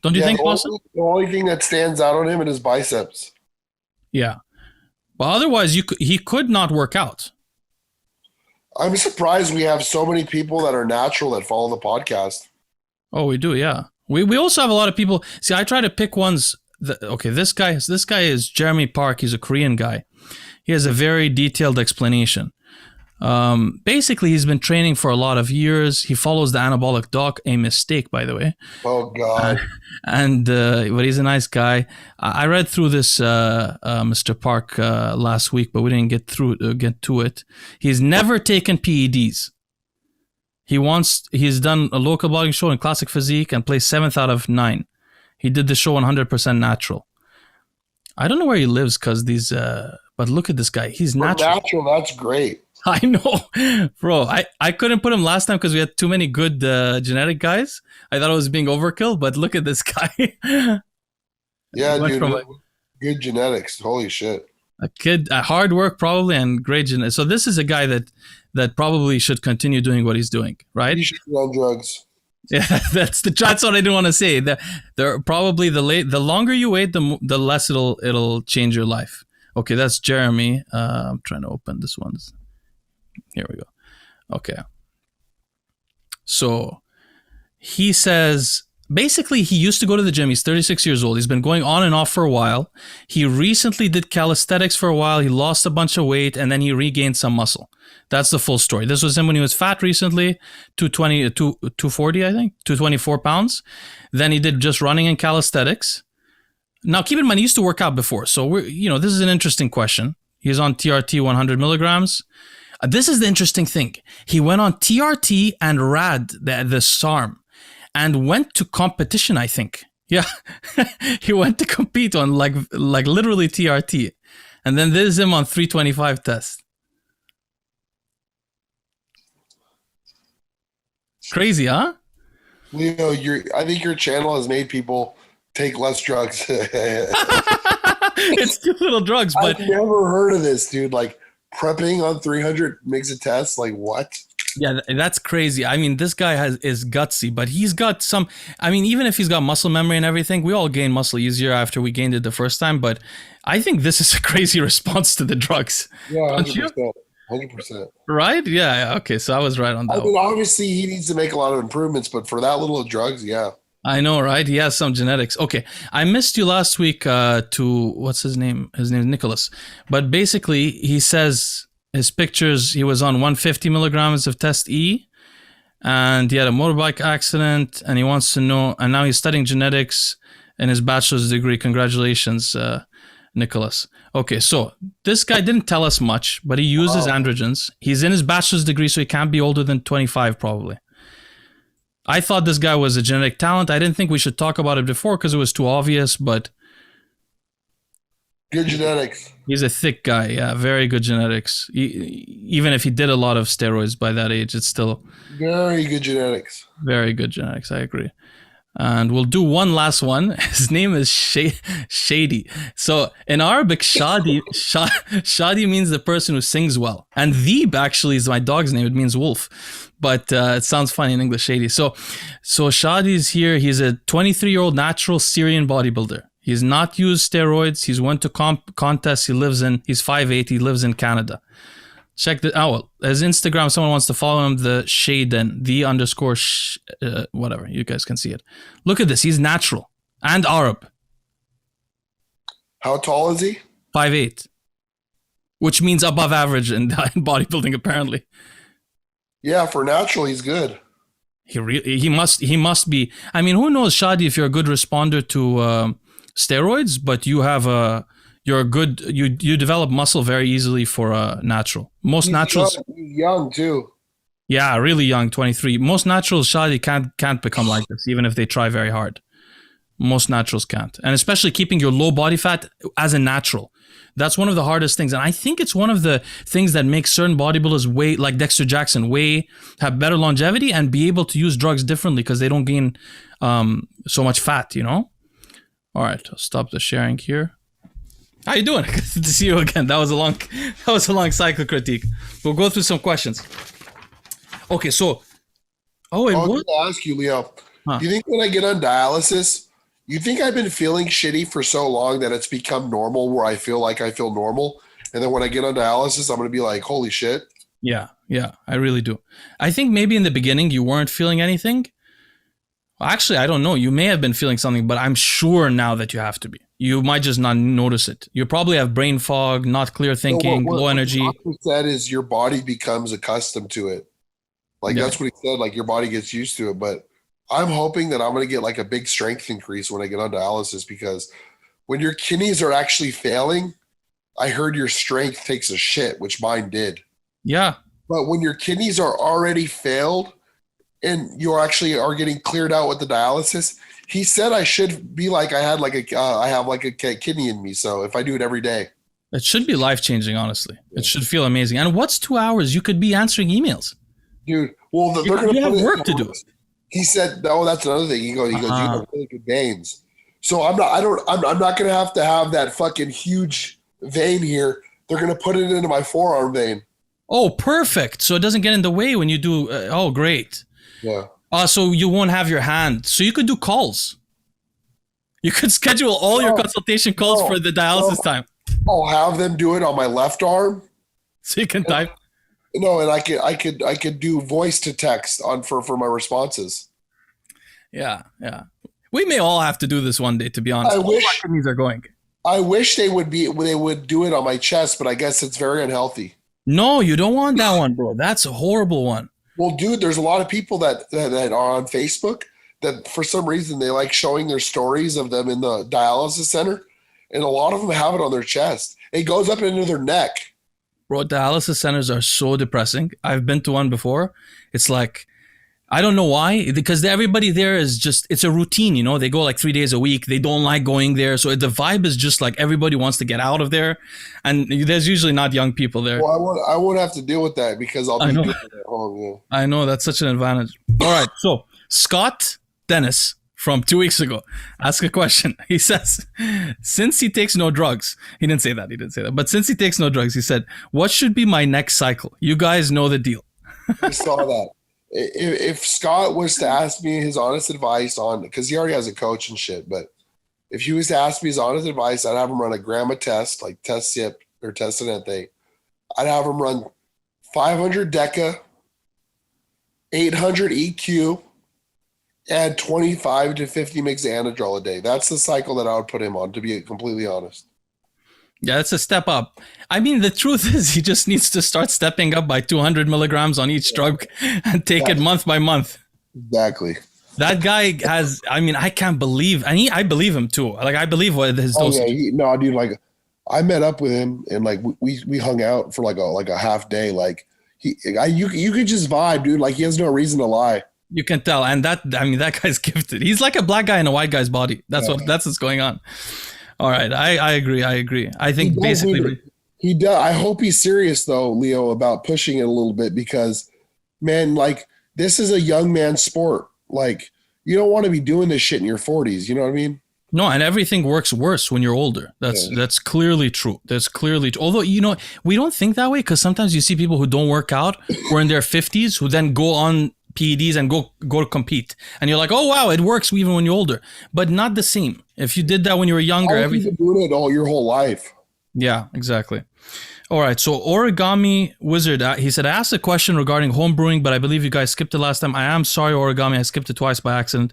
Don't you think, Boston? The only thing that stands out on him is his biceps. Yeah. But otherwise, he could not work out. I'm surprised we have so many people that are natural that follow the podcast. Oh, we do, yeah. We also have a lot of people. See, I try to pick ones. This guy is Jeremy Park. He's a Korean guy. He has a very detailed explanation. Basically, he's been training for a lot of years. He follows the anabolic doc, a mistake, by the way. Oh, God. But he's a nice guy. I read through this Mr. Park last week, but we didn't get to it. He's never taken PEDs. He's done a local bodybuilding show in classic physique and placed 7th out of 9. He did the show 100% natural. I don't know where he lives because but look at this guy. He's natural. Natural, that's great. I know, bro. I couldn't put him last time because we had too many good genetic guys. I thought it was being overkill, but look at this guy. Yeah, dude. Good genetics. Holy shit. Hard work probably, and great genetics. So this is a guy that probably should continue doing what he's doing, right? He should be on drugs. Yeah, that's what I didn't want to say. They're probably the longer you wait, the less it'll change your life. Okay, that's Jeremy. I'm trying to open this one. Here we go. Okay. So he says, basically, he used to go to the gym. He's 36 years old. He's been going on and off for a while. He recently did calisthenics for a while. He lost a bunch of weight, and then he regained some muscle. That's the full story. This was him when he was fat recently, 240, I think, 224 pounds. Then he did just running and calisthenics. Now, keep in mind, he used to work out before. So, this is an interesting question. He's on TRT 100 milligrams. This is the interesting thing. He went on TRT and RAD, the SARM, and went to competition, I think. Yeah. He went to compete on like literally TRT. And then there's him on 325 test. Crazy, huh? Leo, I think your channel has made people take less drugs. It's too little drugs, but I've never heard of this, dude. Like prepping on 300 mgs a test. Like what? yeah, that's crazy. I mean, this guy is gutsy, but he's got some. I mean, even if he's got muscle memory and everything, we all gain muscle easier after we gained it the first time. But I think this is a crazy response to the drugs. Yeah, 100%. 100%. Right? Yeah. Okay. So I was right on that. I mean, obviously he needs to make a lot of improvements, but for that little of drugs, yeah. I know, right? He has some genetics. Okay. I missed you last week to, what's his name? His name is Nicholas. But basically, he says his pictures, he was on 150 milligrams of test E, and he had a motorbike accident, and he wants to know, and now he's studying genetics in his bachelor's degree. Congratulations, Nicholas. Okay, so this guy didn't tell us much, but he uses androgens. He's in his bachelor's degree, so he can't be older than 25 probably. I thought this guy was a genetic talent. I didn't think we should talk about it before because it was too obvious, but good genetics. He's a thick guy, yeah, very good genetics. Even if he did a lot of steroids by that age, it's still very good genetics. Very good genetics, I agree. And we'll do one last one. His name is Shady. So in Arabic, Shady means the person who sings well. And Deeb actually is my dog's name. It means wolf. But it sounds funny in English, Shady. So Shady's here. He's a 23-year-old natural Syrian bodybuilder. He's not used steroids. He's went to contests. He's 5'8". He lives in Canada. Check the his Instagram. Someone wants to follow him. The Shaden, whatever. You guys can see it. Look at this. He's natural and Arab. How tall is he? 5'8", which means above average in bodybuilding, apparently. Yeah, for natural, he's good. He must be. I mean, who knows, Shady, if you're a good responder to steroids, but you develop muscle very easily for natural. Most naturals, he's young too. Yeah, really young, 23. Most naturals, Shady, can't become like this, even if they try very hard. Most naturals can't, and especially keeping your low body fat as a natural. That's one of the hardest things, and I think it's one of the things that makes certain bodybuilders like Dexter Jackson have better longevity and be able to use drugs differently because they don't gain so much fat. You know. All right, I'll stop the sharing here. How you doing? Good to see you again. That was a long cycle critique. We'll go through some questions. Okay, so I was going to ask you, Leo. Do you think when I get on dialysis, you think I've been feeling shitty for so long that it's become normal where I feel normal, and then when I get on dialysis, I'm going to be like, holy shit? Yeah, I really do. I think maybe in the beginning you weren't feeling anything. Actually, I don't know. You may have been feeling something, but I'm sure now that you have to be. You might just not notice it. You probably have brain fog, not clear thinking, low energy. What the doctor said is your body becomes accustomed to it. That's what he said. Like your body gets used to it. But I'm hoping that I'm going to get like a big strength increase when I get on dialysis, because when your kidneys are actually failing, I heard your strength takes a shit, which mine did. Yeah. But when your kidneys are already failed and you actually are getting cleared out with the dialysis, he said I should be like I have like a kidney in me. So if I do it every day, it should be life changing. Honestly, it should feel amazing. And what's 2 hours? You could be answering emails, dude. Well, they're going to have work to do. He said, "Oh, that's another thing." He goes, "You have really good veins." So I'm not going to have that fucking huge vein here. They're going to put it into my forearm vein. Oh, perfect. So it doesn't get in the way when you do. Oh, great. Yeah. So you won't have your hand. So you could do calls. You could schedule all your consultation calls for the dialysis time. I'll have them do it on my left arm. So you can type. No, and I could do voice to text for my responses. Yeah. We may all have to do this one day, to be honest. I wish our kidneys are going. I wish they would do it on my chest, but I guess it's very unhealthy. No, you don't want that one, bro. That's a horrible one. Well, dude, there's a lot of people that are on Facebook that for some reason they like showing their stories of them in the dialysis center, and a lot of them have it on their chest. It goes up into their neck. Bro, dialysis centers are so depressing. I've been to one before. It's like, I don't know why, because everybody there is just, it's a routine, you know? They go like 3 days a week. They don't like going there. So the vibe is just like everybody wants to get out of there. And there's usually not young people there. Well, I won't have to deal with that because I'll be doing it at home. Yeah. I know, that's such an advantage. All right, so Scott Dennis from 2 weeks ago. Ask a question. He says, since he takes no drugs, he didn't say that. But since he takes no drugs, he said, what should be my next cycle? You guys know the deal. I saw that. If Scott was to ask me his honest advice on, because he already has a coach and shit, but if he was to ask me his honest advice, I'd have him run a grandma test, like test SIP or testinente. I'd have him run 500 Deca, 800 EQ, add 25 to 50 mg Anadrol a day. That's the cycle that I would put him on, to be completely honest. Yeah, it's a step up. I mean, the truth is he just needs to start stepping up by 200 milligrams on each drug and take it month by month. Exactly. That guy has, I mean, I can't believe, and I believe him too. Like, I believe what his dosage. Yeah, no, dude, like, I met up with him and like we hung out for like a half day. Like you could just vibe, dude. Like he has no reason to lie. You can tell, and that guy's gifted. He's like a black guy in a white guy's body. That's what's going on. All right, I agree. I think basically he does. I hope he's serious though, Leo, about pushing it a little bit because, man, like this is a young man's sport. Like you don't want to be doing this shit in your 40s. You know what I mean? No, and everything works worse when you're older. That's clearly true. That's clearly true. Although, you know, we don't think that way because sometimes you see people who don't work out or in their 50s who then go on PEDs and go to compete. And you're like, oh, wow, it works even when you're older. But not the same. If you did that when you were younger. Everything doing it all your whole life. Yeah, exactly. All right, so Origami Wizard, he said, I asked a question regarding home brewing, but I believe you guys skipped it last time. I am sorry, Origami, I skipped it twice by accident.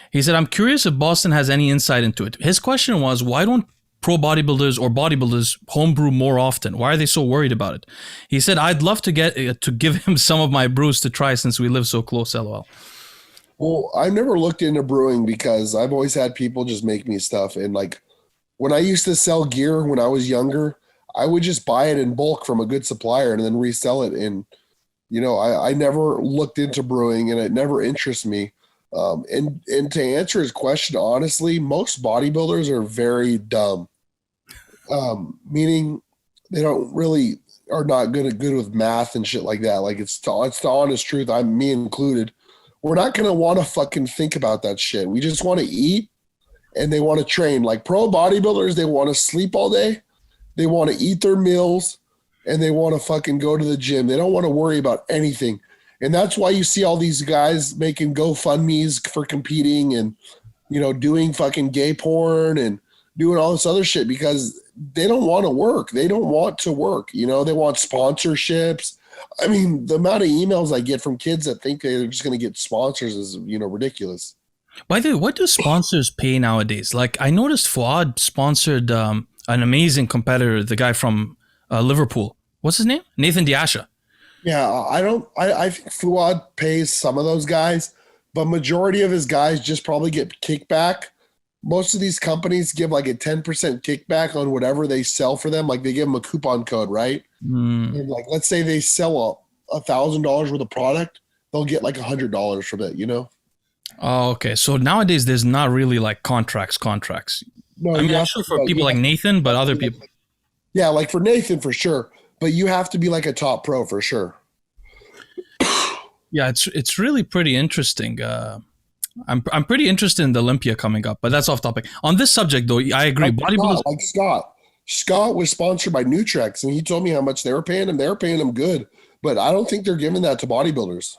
He said, I'm curious if Boston has any insight into it. His question was, why don't pro bodybuilders or bodybuilders homebrew more often? Why are they so worried about it? He said, I'd love to give him some of my brews to try since we live so close, LOL. Well, I never looked into brewing because I've always had people just make me stuff. And like when I used to sell gear when I was younger, I would just buy it in bulk from a good supplier and then resell it. And, you know, I never looked into brewing and it never interested me. And to answer his question, honestly, most bodybuilders are very dumb. Meaning they don't really are not good with math and shit like that. Like it's the honest truth. Me included. We're not going to want to fucking think about that shit. We just want to eat and they want to train. Like pro bodybuilders, they want to sleep all day. They want to eat their meals and they want to fucking go to the gym. They don't want to worry about anything. And that's why you see all these guys making GoFundMes for competing and, you know, doing fucking gay porn and doing all this other shit because they don't want to work. They don't want to work. You know, they want sponsorships. I mean, the amount of emails I get from kids that think they're just going to get sponsors is, you know, ridiculous. By the way, what do sponsors pay nowadays? Like I noticed Fouad sponsored an amazing competitor, the guy from Liverpool. What's his name? Nathan Diasha. Yeah, I think Fouad pays some of those guys, but majority of his guys just probably get kickback. Most of these companies give like a 10% kickback on whatever they sell for them. Like they give them a coupon code, right? And like, let's say they sell $1,000 worth of product, they'll get like $100 from it, you know? Oh, okay. So nowadays there's not really like contracts. No, I mean, I'm sure for people like Nathan, but other people. Yeah, like for Nathan for sure. But you have to be like a top pro for sure. Yeah, it's really pretty interesting. I'm pretty interested in the Olympia coming up, but that's off topic. On this subject, though, I agree. Bodybuilders, like Scott was sponsored by Nutrex, and he told me how much they were paying him. They were paying him good, but I don't think they're giving that to bodybuilders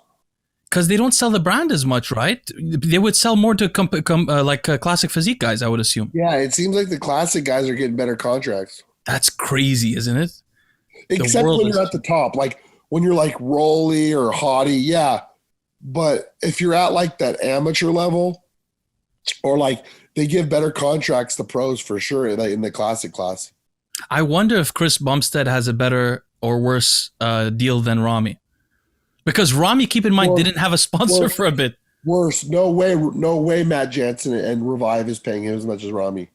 because they don't sell the brand as much, right? They would sell more to classic physique guys, I would assume. Yeah, it seems like the classic guys are getting better contracts. That's crazy, isn't it? Except when you're at the top, like when you're like Rolly or Hottie, yeah. But if you're at like that amateur level, or like they give better contracts to pros for sure in the classic class. I wonder if Chris Bumstead has a better or worse deal than Rami, because Rami, keep in mind, didn't have a sponsor for a bit. Worse, no way. Matt Jansen and Revive is paying him as much as Rami.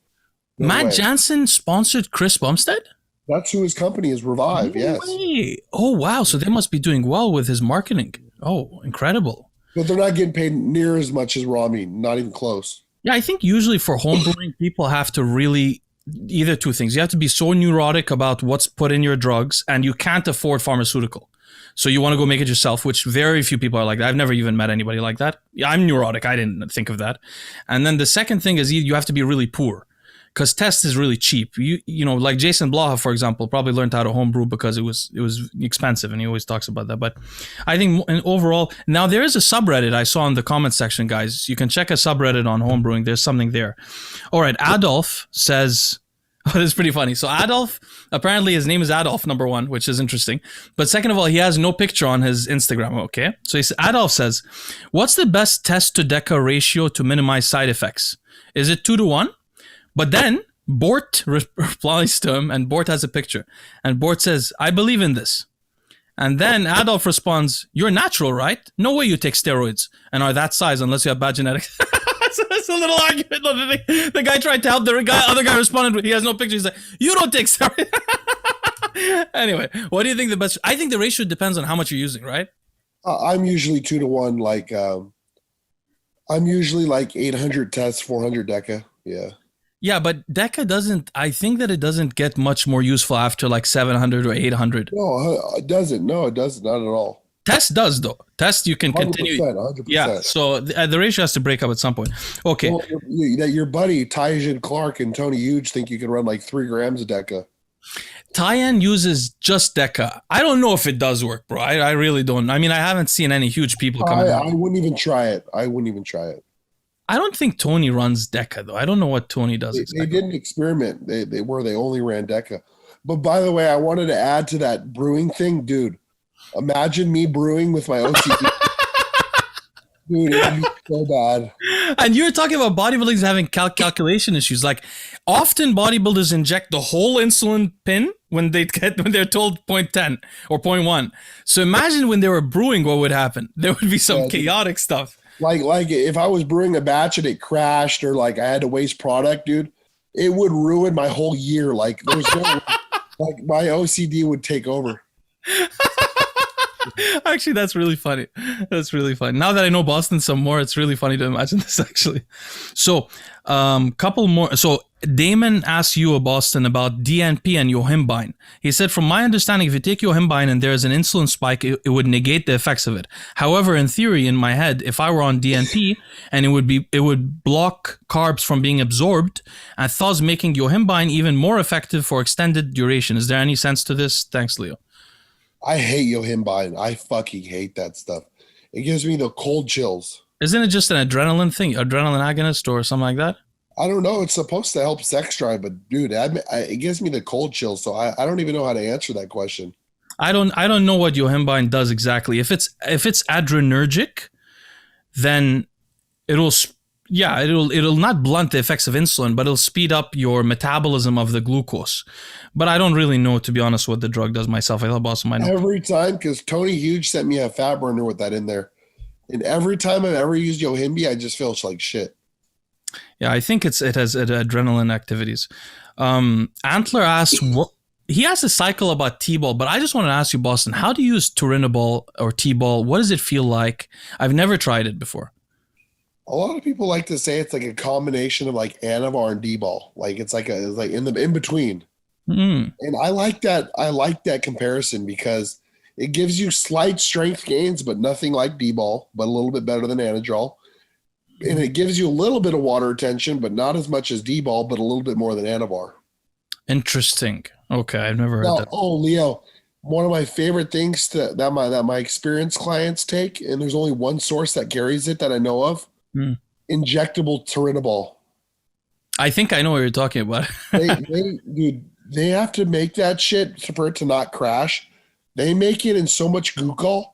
Matt Jansen sponsored Chris Bumstead? That's who his company is, Revive, yes. Way. Oh, wow. So they must be doing well with his marketing. Oh, incredible. But they're not getting paid near as much as Rami, not even close. Yeah, I think usually for homebrewing, people have to really, either two things. You have to be so neurotic about what's put in your drugs, and you can't afford pharmaceutical. So you want to go make it yourself, which very few people are like that. I've never even met anybody like that. Yeah, I'm neurotic. I didn't think of that. And then the second thing is you have to be really poor, because test is really cheap. You know, like Jason Blaha, for example, probably learned how to homebrew because it was expensive, and he always talks about that. But I think overall, now there is a subreddit I saw in the comment section, guys. You can check a subreddit on homebrewing. There's something there. All right, Adolf says, oh, this is pretty funny. So Adolf, apparently his name is Adolf, number one, which is interesting. But second of all, he has no picture on his Instagram, okay? So Adolf says, what's the best test to Deca ratio to minimize side effects? Is it 2-to-1? But then Bort replies to him, and Bort has a picture. And Bort says, I believe in this. And then Adolf responds, you're natural, right? No way you take steroids and are that size unless you have bad genetics. So it's a little argument. The guy tried to help the other guy responded, he has no picture. He's like, you don't take steroids. Anyway, what do you think the best? I think the ratio depends on how much you're using, right? I'm usually 2-to-1. Like, I'm usually like 800 tests, 400 Deca. Yeah. Yeah, but Deca doesn't, I think that it doesn't get much more useful after like 700 or 800. No, it doesn't. No, it doesn't. Not at all. Test does, though. Test, you can 100%, continue. 100%. Yeah, so the ratio has to break up at some point. Okay. Well, your buddy, Tyjan Clark and Tony Huge think you can run like 3 grams of Deca. Tyan uses just Deca. I don't know if it does work, bro. I really don't. I mean, I haven't seen any huge people come I wouldn't even try it. I don't think Tony runs Deca, though. I don't know what Tony does exactly. They didn't experiment. They only ran Deca. But by the way, I wanted to add to that brewing thing, dude. Imagine me brewing with my OCD. Dude, it would be so bad. And you're talking about bodybuilders having calculation issues. Like, often bodybuilders inject the whole insulin pin when they're told 0.10 or 0.1. So imagine when they were brewing, what would happen? There would be some chaotic stuff. Like if I was brewing a batch and it crashed, or like I had to waste product, dude, it would ruin my whole year. Like there's no, like my OCD would take over. Actually, that's really funny. That's really funny. Now that I know Boston some more, it's really funny to imagine this, actually. So, couple more. So, Damon asked you, Boston, about DNP and Yohimbine. He said, from my understanding, if you take Yohimbine and there's an insulin spike, it would negate the effects of it. However, in theory, in my head, if I were on DNP, and it would block carbs from being absorbed, and thus making Yohimbine even more effective for extended duration. Is there any sense to this? Thanks, Leo. I hate Yohimbine. I fucking hate that stuff. It gives me the cold chills. Isn't it just an adrenaline thing, adrenaline agonist or something like that? I don't know. It's supposed to help sex drive, but dude, it gives me the cold chills. So I don't even know how to answer that question. I don't know what Yohimbine does exactly. If it's adrenergic, then it'll not blunt the effects of insulin, but it'll speed up your metabolism of the glucose. But I don't really know, to be honest, what the drug does myself. I thought Boston might know. Every time, because Tony Huge sent me a fat burner with that in there. And every time I've ever used Yohimbi, I just feel like shit. Yeah, I think it has adrenaline activities. Antler asked, he asked a cycle about T-bol, but I just want to ask you, Boston, how do you use Turinabol or T-bol? What does it feel like? I've never tried it before. A lot of people like to say it's like a combination of like Anavar and D-bol. Like it's like in between. And I like that. I like that comparison because it gives you slight strength gains, but nothing like D-bol, but a little bit better than Anadrol. And it gives you a little bit of water retention, but not as much as D-bol, but a little bit more than Anavar. Interesting. Okay, I've never heard that. Oh, Leo, one of my favorite things that my experienced clients take, and there's only one source that carries it that I know of, injectable Turinabol. I think I know what you're talking about. They have to make that shit for it to not crash. They make it in so much glucose,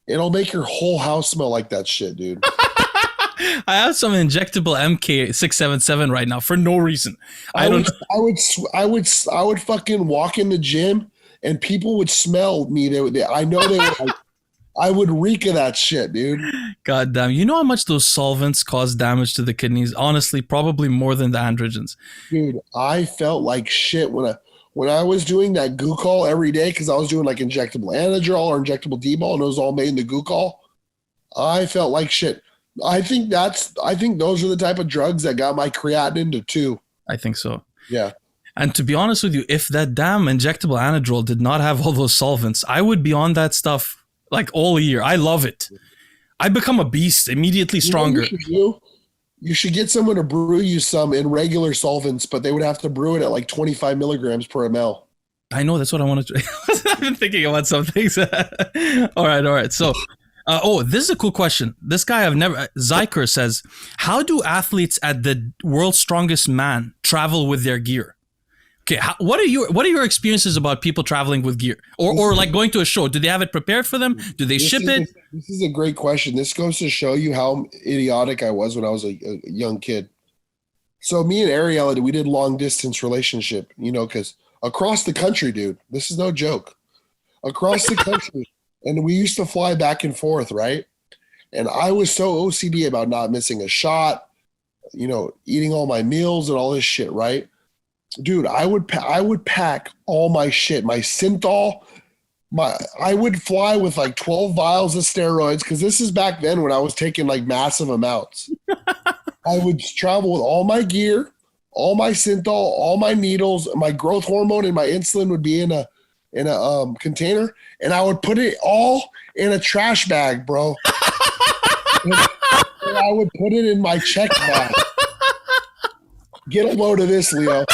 it'll make your whole house smell like that shit, dude. I have some injectable MK677 right now for no reason. I would fucking walk in the gym and people would smell me. I know they would. I would reek of that shit, dude. God damn. You know how much those solvents cause damage to the kidneys? Honestly, probably more than the androgens. Dude, I felt like shit when I was doing that glucose every day, because I was doing like injectable Anadrol or injectable D-bol, and it was all made in the glucose. I felt like shit. I think those are the type of drugs that got my creatinine to 2. I think so. Yeah. And to be honest with you, if that damn injectable Anadrol did not have all those solvents, I would be on that stuff like all year. I love it. I become a beast, immediately stronger. You should get someone to brew you some in regular solvents, but they would have to brew it at like 25 milligrams per ml. I know, that's what I want to try. I've been thinking about some things. All right. So, this is a cool question. This guy Zyker says, how do athletes at the world's strongest man travel with their gear? Okay, what are your experiences about people traveling with gear, or like going to a show? Do they have it prepared for them? Do they ship it? This is a great question. This goes to show you how idiotic I was when I was a young kid. So me and Ariella, we did long distance relationship, because across the country, dude, this is no joke. Across the country, and we used to fly back and forth, right? And I was so OCD about not missing a shot, eating all my meals and all this shit, right? Dude, I would pack all my shit, my Synthol. I would fly with like 12 vials of steroids, because this is back then when I was taking like massive amounts. I would travel with all my gear, all my Synthol, all my needles, my growth hormone and my insulin would be in a container, and I would put it all in a trash bag, bro. and I would put it in my check bag. Get a load of this, Leo.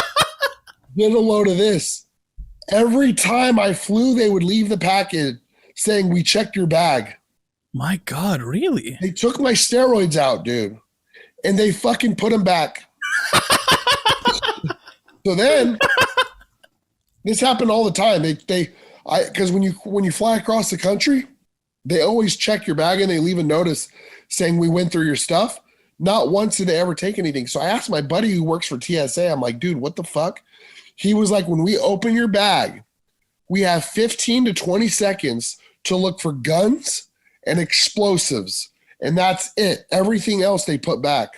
Get a load of this. Every time I flew, they would leave the package saying, "We checked your bag." My God, really? They took my steroids out, dude, and they fucking put them back. So then, this happened all the time. Because when you fly across the country, they always check your bag and they leave a notice saying, "We went through your stuff." Not once did they ever take anything. So I asked my buddy who works for TSA, I'm like, "Dude, what the fuck?" He was like, "When we open your bag, we have 15 to 20 seconds to look for guns and explosives. And that's it. Everything else they put back."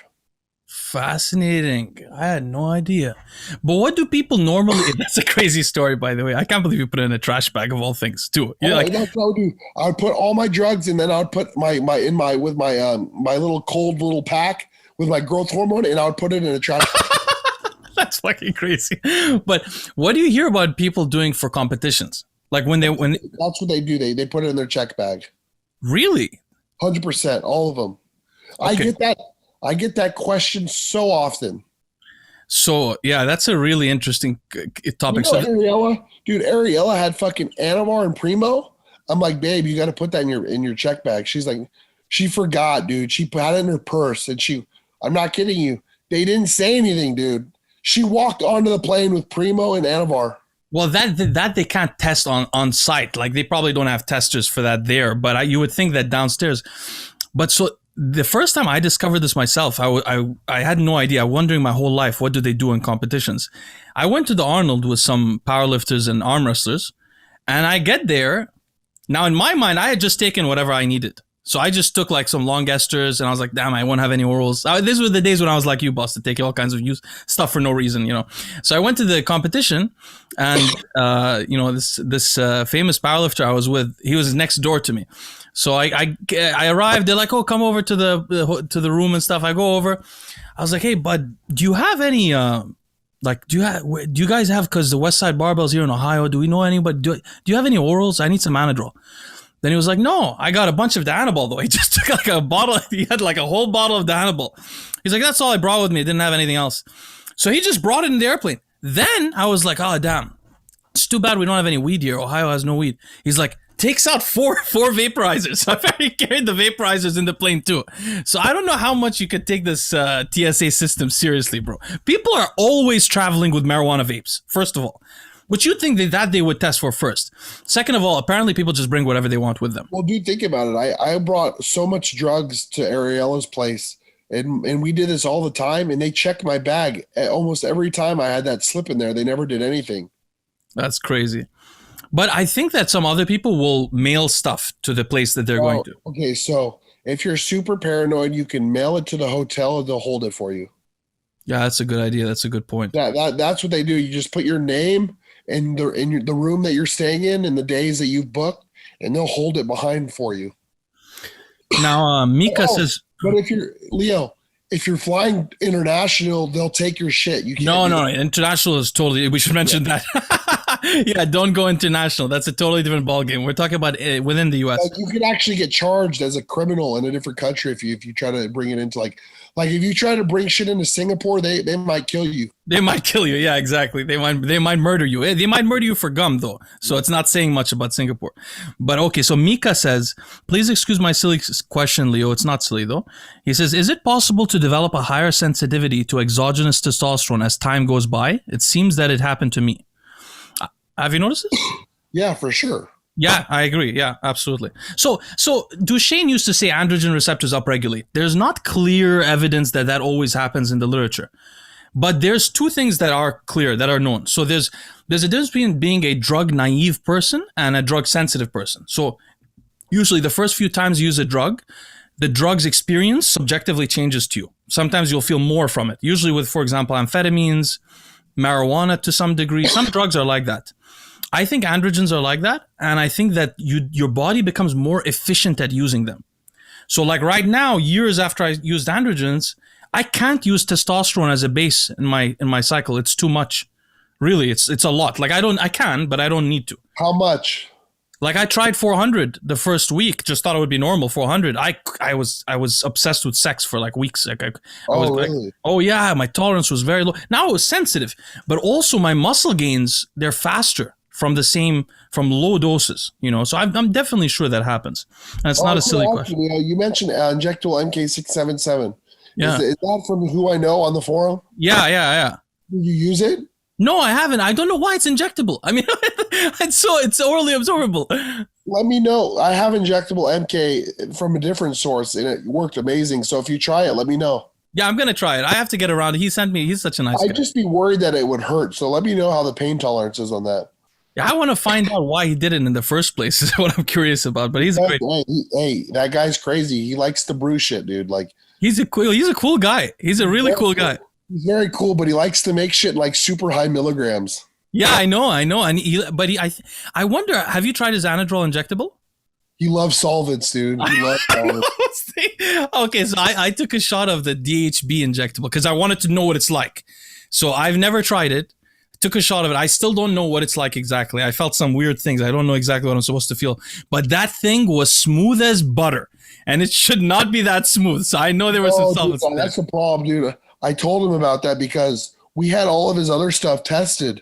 Fascinating. I had no idea. But what do people normally... That's a crazy story, by the way. I can't believe you put it in a trash bag of all things, too. That's what I would do. I would put all my drugs, and then I would put my little cold little pack with my growth hormone, and I would put it in a trash bag. That's fucking crazy. But what do you hear about people doing for competitions? Like when that's what they do. They put it in their check bag. Really? 100%, all of them. Okay. I get that question so often. So yeah, that's a really interesting topic. Ariella had fucking Anavar and Primo. I'm like, "Babe, you got to put that in your check bag." She's like, she forgot, dude. She had it in her purse, and I'm not kidding you. They didn't say anything, dude. She walked onto the plane with Primo and Anavar. Well, that they can't test on site. Like they probably don't have testers for that there. But you would think that downstairs. But so the first time I discovered this myself, I had no idea. Wondering my whole life, what do they do in competitions? I went to the Arnold with some powerlifters and arm wrestlers, and I get there. Now in my mind, I had just taken whatever I needed. So I just took like some long esters, and I was like, "Damn, I won't have any orals." These were the days when I was like you, boss, to take all kinds of stuff for no reason, So I went to the competition, and this famous powerlifter I was with, he was next door to me. So I arrived. They're like, "Oh, come over to the room and stuff." I go over. I was like, "Hey, bud, do you have any do you guys have, because the West Side Barbells here in Ohio? Do we know anybody? Do you have any orals? I need some Anadrol." Then he was like, "No, I got a bunch of Dianabol though." He just took like a bottle. He had like a whole bottle of Dianabol. He's like, "That's all I brought with me. I didn't have anything else." So he just brought it in the airplane. Then I was like, "Oh, damn. It's too bad we don't have any weed here. Ohio has no weed." He's like, takes out four vaporizers. So I've already carried the vaporizers in the plane too. So I don't know how much you could take this TSA system seriously, bro. People are always traveling with marijuana vapes, first of all. Which you'd think that they would test for first. Second of all, apparently people just bring whatever they want with them. Well, dude, think about it. I brought so much drugs to Ariella's place, and we did this all the time, and they checked my bag almost every time I had that slip in there. They never did anything. That's crazy. But I think that some other people will mail stuff to the place that they're going to. Okay, so if you're super paranoid, you can mail it to the hotel and they'll hold it for you. Yeah, that's a good idea. That's a good point. That's what they do. You just put your name in the room that you're staying in and the days that you've booked, and they'll hold it behind for you. Now, Micca says... But if you're flying international, they'll take your shit. You can't No, international is totally... We should mention that. Yeah, don't go international. That's a totally different ballgame. We're talking about within the U.S. Like you could actually get charged as a criminal in a different country if you try to bring it into like if you try to bring shit into Singapore, they might kill you. They might kill you. Yeah, exactly. They might murder you. They might murder you for gum though. So it's not saying much about Singapore. But okay, so Micca says, please excuse my silly question, Leo. It's not silly though. He says, is it possible to develop a higher sensitivity to exogenous testosterone as time goes by? It seems that it happened to me. Have you noticed this? Yeah, for sure. Yeah, I agree. Yeah, absolutely. So Duchesne used to say androgen receptors upregulate. There's not clear evidence that always happens in the literature. But there's two things that are clear, that are known. So there's a difference between being a drug-naive person and a drug-sensitive person. So usually the first few times you use a drug, the drug's experience subjectively changes to you. Sometimes you'll feel more from it. Usually with, for example, amphetamines, marijuana to some degree. Some drugs are like that. I think androgens are like that, and I think that your body becomes more efficient at using them. So like right now, years after I used androgens, I can't use testosterone as a base in my cycle. It's too much. Really, it's a lot. Like I can, but I don't need to. How much? Like I tried 400 the first week, just thought it would be normal 400. I was obsessed with sex for like weeks. Like I was really? like, oh yeah, my tolerance was very low. Now it was sensitive, but also my muscle gains, they're faster from low doses, so I'm definitely sure that happens. And it's not a silly question. You mentioned injectable MK677. Yeah. Is that from who I know on the forum? Yeah. Did you use it? No, I haven't. I don't know why it's injectable. I mean, it's orally absorbable. Let me know. I have injectable MK from a different source, and it worked amazing. So if you try it, let me know. Yeah, I'm going to try it. I have to get around. He sent me. He's such a nice guy. I'd just be worried that it would hurt. So let me know how the pain tolerance is on that. Yeah, I want to find out why he did it in the first place is what I'm curious about. But he's a great. Hey, that guy's crazy. He likes to brew shit, dude. Like he's a cool guy. He's a really cool guy. He's very cool, but he likes to make shit like super high milligrams. Yeah, I know. And I wonder. Have you tried his Anadrol injectable? He loves solvents, dude. He loves solvents. Okay, so I took a shot of the DHB injectable because I wanted to know what it's like. So I've never tried it. Took a shot of it. I still don't know what it's like exactly. I felt some weird things. I don't know exactly what I'm supposed to feel. But that thing was smooth as butter. And it should not be that smooth. So I know there was some solvents. That's the problem, dude. I told him about that because we had all of his other stuff tested.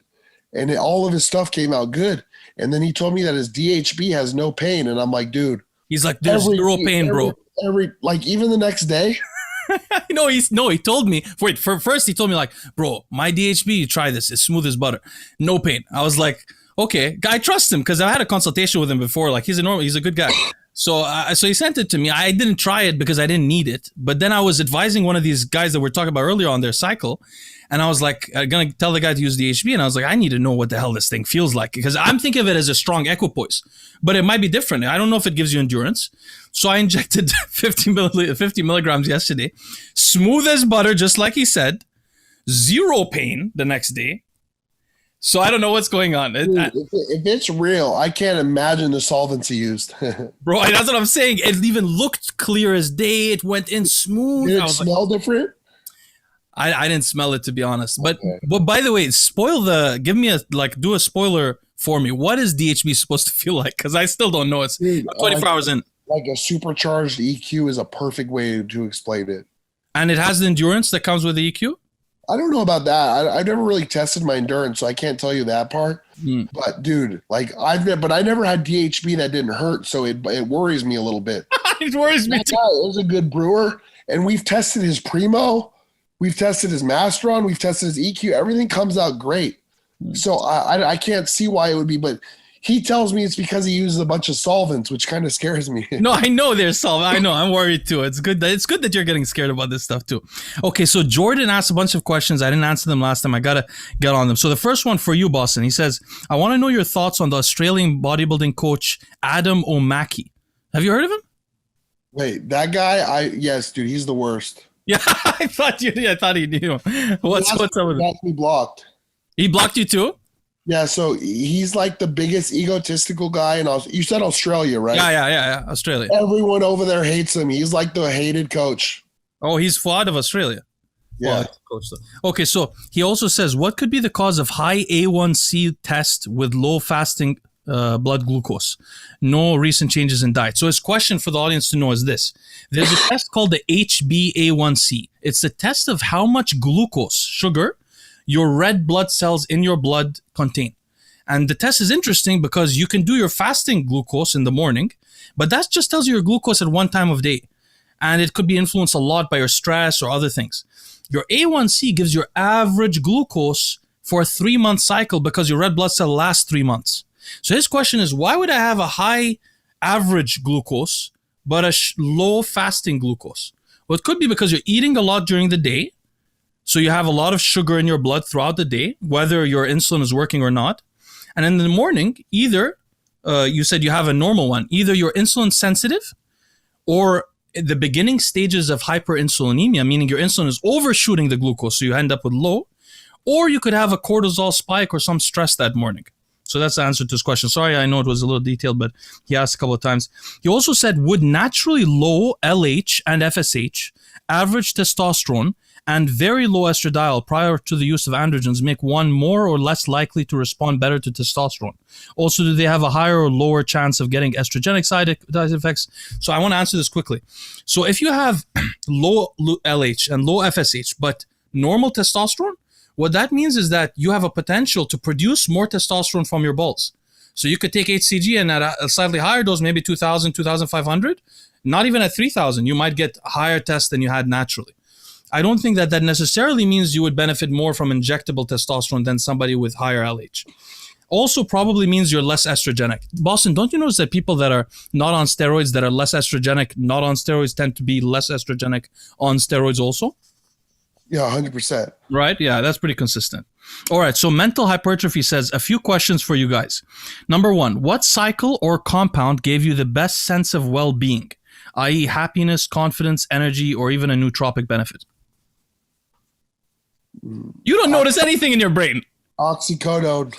And all of his stuff came out good. And then he told me that his DHB has no pain. And I'm like, dude. He's like, there's zero pain, bro. Even the next day. He told me. First he told me like, bro, my DHB, you try this. It's smooth as butter. No pain. I was like, okay. I trust him because I had a consultation with him before. Like he's a good guy. So he sent it to me. I didn't try it because I didn't need it. But then I was advising one of these guys that we're talking about earlier on their cycle. And I was like, I'm going to tell the guy to use DHB. And I was like, I need to know what the hell this thing feels like. Because I'm thinking of it as a strong equipoise. But it might be different. I don't know if it gives you endurance. So I injected 50 milligrams yesterday. Smooth as butter, just like he said. Zero pain the next day. So I don't know what's going on. Dude, if it's real, I can't imagine the solvents he used. Bro, that's what I'm saying. It even looked clear as day. It went in smooth. Did it smell different? I didn't smell it, to be honest. But by the way, do a spoiler for me. What is DHB supposed to feel like? Because I still don't know. It's 24 hours in. Like a supercharged EQ is a perfect way to explain it. And it has the endurance that comes with the EQ? I don't know about that. I've never really tested my endurance, so I can't tell you that part. But dude, like I never had DHB that didn't hurt, so it worries me a little bit. It worries me too. Guy is a good brewer, and we've tested his Primo, we've tested his Masteron, we've tested his EQ. Everything comes out great. So I can't see why it would be, but he tells me it's because he uses a bunch of solvents, which kind of scares me. No, I know there's solvent. I know. I'm worried too. It's good that you're getting scared about this stuff too. Okay, so Jordan asked a bunch of questions. I didn't answer them last time. I gotta get on them. So the first one for you, Boston. He says, I want to know your thoughts on the Australian bodybuilding coach Adam Omachy. Have you heard of him? Wait, that guy? Yes, dude, he's the worst. Yeah, I thought he knew. What's up with him? Got me blocked. He blocked you too? Yeah, so he's like the biggest egotistical guy in you said Australia, right? Yeah, Australia. Everyone over there hates him. He's like the hated coach. Oh, he's Fouad of Australia. Yeah. Okay, so he also says, what could be the cause of high A1C test with low fasting blood glucose? No recent changes in diet. So his question for the audience to know is this. There's a test called the HbA1c. It's a test of how much glucose, sugar, your red blood cells in your blood contain. And the test is interesting because you can do your fasting glucose in the morning, but that just tells you your glucose at one time of day. And it could be influenced a lot by your stress or other things. Your A1C gives your average glucose for a 3-month cycle because your red blood cell lasts 3 months. So his question is, why would I have a high average glucose but a low fasting glucose? Well, it could be because you're eating a lot during the day. So you have a lot of sugar in your blood throughout the day, whether your insulin is working or not. And in the morning, either you said you have a normal one, either you're insulin sensitive or the beginning stages of hyperinsulinemia, meaning your insulin is overshooting the glucose, so you end up with low, or you could have a cortisol spike or some stress that morning. So that's the answer to his question. Sorry, I know it was a little detailed, but he asked a couple of times. He also said, would naturally low LH and FSH, average testosterone, and very low estradiol prior to the use of androgens make one more or less likely to respond better to testosterone? Also, do they have a higher or lower chance of getting estrogenic side effects? So I want to answer this quickly. So if you have low LH and low FSH, but normal testosterone, what that means is that you have a potential to produce more testosterone from your balls. So you could take HCG and at a slightly higher dose, maybe 2,000, 2,500, not even at 3,000, you might get higher tests than you had naturally. I don't think that necessarily means you would benefit more from injectable testosterone than somebody with higher LH. Also probably means you're less estrogenic. Boston, don't you notice that people that are not on steroids, that are less estrogenic, not on steroids, tend to be less estrogenic on steroids also? Yeah, 100%. Right? Yeah, that's pretty consistent. All right, so mental hypertrophy says a few questions for you guys. Number 1, what cycle or compound gave you the best sense of well-being, i.e. happiness, confidence, energy, or even a nootropic benefit? You don't notice anything in your brain. Oxycodone.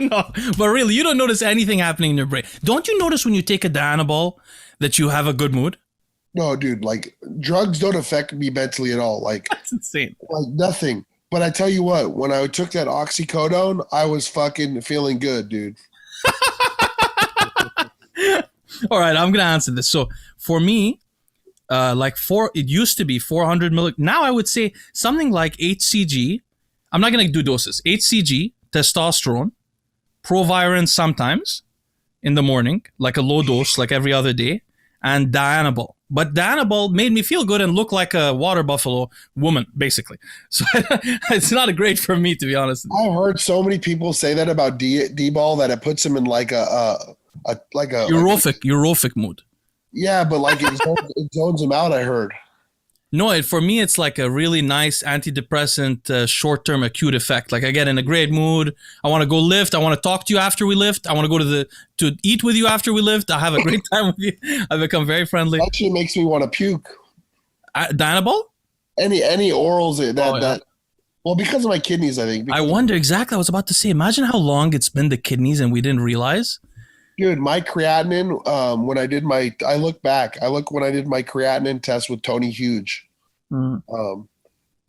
No, but really, you don't notice anything happening in your brain. Don't you notice when you take a Dianabol that you have a good mood? No, dude, like drugs don't affect me mentally at all. Like That's insane. Like nothing. But I tell you what, when I took that oxycodone, I was fucking feeling good, dude. All right, I'm gonna answer this. So for me, it used to be 400 milligrams. Now I would say something like HCG. I'm not going to do doses. HCG, testosterone, Proviron sometimes in the morning, like a low dose, like every other day, and Dianabol. But Dianabol made me feel good and look like a water buffalo woman, basically. So it's not great for me, to be honest. I've heard so many people say that about D-bol that it puts them in like a Europhic mood. Yeah, but like it zones them out, I heard. No, for me, it's like a really nice antidepressant, short-term acute effect. Like I get in a great mood. I want to go lift. I want to talk to you after we lift. I want to go to eat with you after we lift. I have a great time with you. I become very friendly. Actually makes me want to puke. Dianabol? Any orals that well, because of my kidneys, I think. I wonder exactly. I was about to say, imagine how long it's been the kidneys and we didn't realize. Dude, my creatinine, when I did my creatinine test with Tony Huge.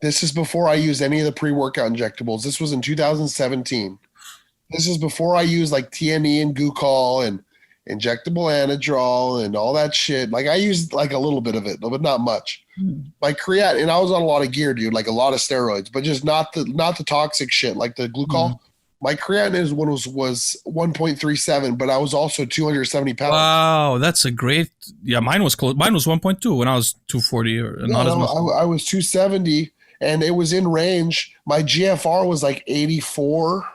This is before I used any of the pre-workout injectables. This was in 2017. This is before I used like TNE and Gucol and injectable Anadrol and all that shit. Like I used like a little bit of it, but not much. My creatinine, and I was on a lot of gear, dude, like a lot of steroids, but just not the toxic shit, like the glucol. My creatinine was 1.37, but I was also 270 pounds. Wow, that's a great. Yeah, mine was close. Mine was 1.2 when I was 240 or not as much. I was 270, and it was in range. My GFR was like 84.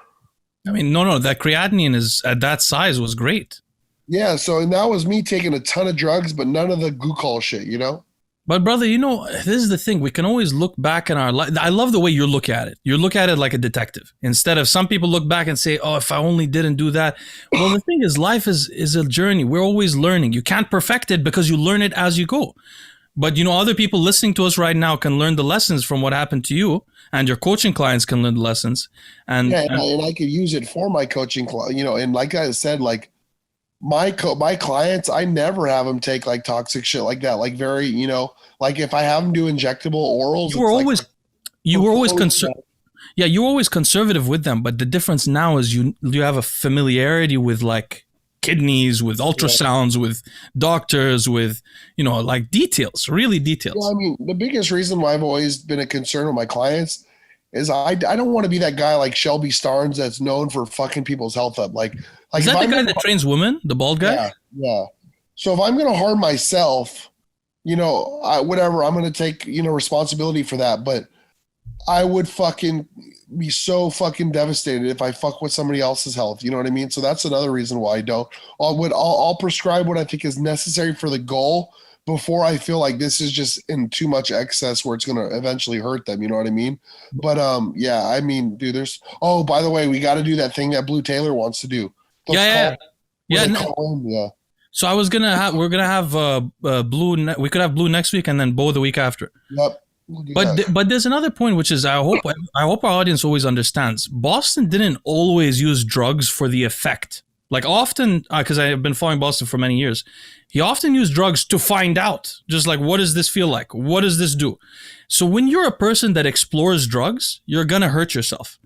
I mean, no, that creatinine is at that size was great. Yeah, so and that was me taking a ton of drugs, but none of the glucol shit, you know? But brother, this is the thing. We can always look back in our life. I love the way you look at it. You look at it like a detective. Instead of some people look back and say, oh, if I only didn't do that. Well, the thing is, life is a journey. We're always learning. You can't perfect it because you learn it as you go. But, other people listening to us right now can learn the lessons from what happened to you, and your coaching clients can learn the lessons. And I could use it for my coaching, and like I said, like, my clients, I never have them take like toxic shit like that. Like very, like if I have them do injectable orals, you were always concerned. Yeah, you're always conservative with them, but the difference now is you have a familiarity with like kidneys, with ultrasounds, with doctors, with like details, really details. Yeah, I mean, the biggest reason why I've always been a concern with my clients is I don't want to be that guy like Shelby Starnes that's known for fucking people's health up. Like is that the guy that trains women, the bald guy? Yeah. So if I'm gonna harm myself, whatever, I'm gonna take responsibility for that, but I would fucking be so fucking devastated if I fuck with somebody else's health. You know what I mean? So that's another reason why I don't. I'll prescribe what I think is necessary for the goal before I feel like this is just in too much excess where it's going to eventually hurt them. You know what I mean? But yeah, I mean, dude, by the way, we got to do that thing that Blue Taylor wants to do. Yeah. So we're gonna have Blue. We could have Blue next week and then Bo the week after. Yep. But there's another point, which is I hope our audience always understands. Boston didn't always use drugs for the effect. Like often, because I've been following Boston for many years, he often used drugs to find out, just like, what does this feel like? What does this do? So when you're a person that explores drugs, you're gonna hurt yourself.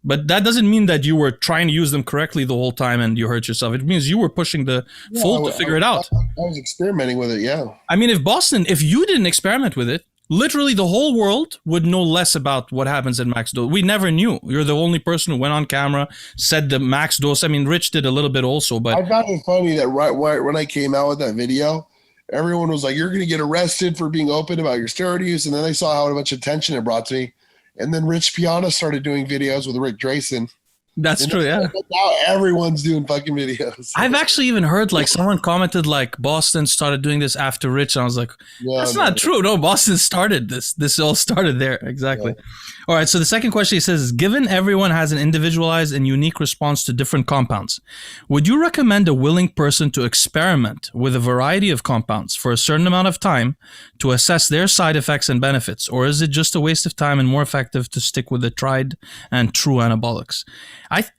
But that doesn't mean that you were trying to use them correctly the whole time and you hurt yourself. It means you were pushing the fold to figure it out. I was experimenting with it, yeah. I mean, if you didn't experiment with it, literally the whole world would know less about what happens at max dose. We never knew. You're the only person who went on camera, said the max dose. I mean, Rich did a little bit also, but I found it funny that right when I came out with that video, everyone was like, you're going to get arrested for being open about your steroid use. And then they saw how much attention it brought to me. And then Rich Piana started doing videos with Rick Drayson. That's true, yeah. Now everyone's doing fucking videos. I've actually even heard like someone commented like Boston started doing this after Rich. And I was like, that's not true. No, Boston started this. This all started there. Exactly. Yeah. All right. So the second question he says is, given everyone has an individualized and unique response to different compounds, would you recommend a willing person to experiment with a variety of compounds for a certain amount of time to assess their side effects and benefits? Or is it just a waste of time and more effective to stick with the tried and true anabolics?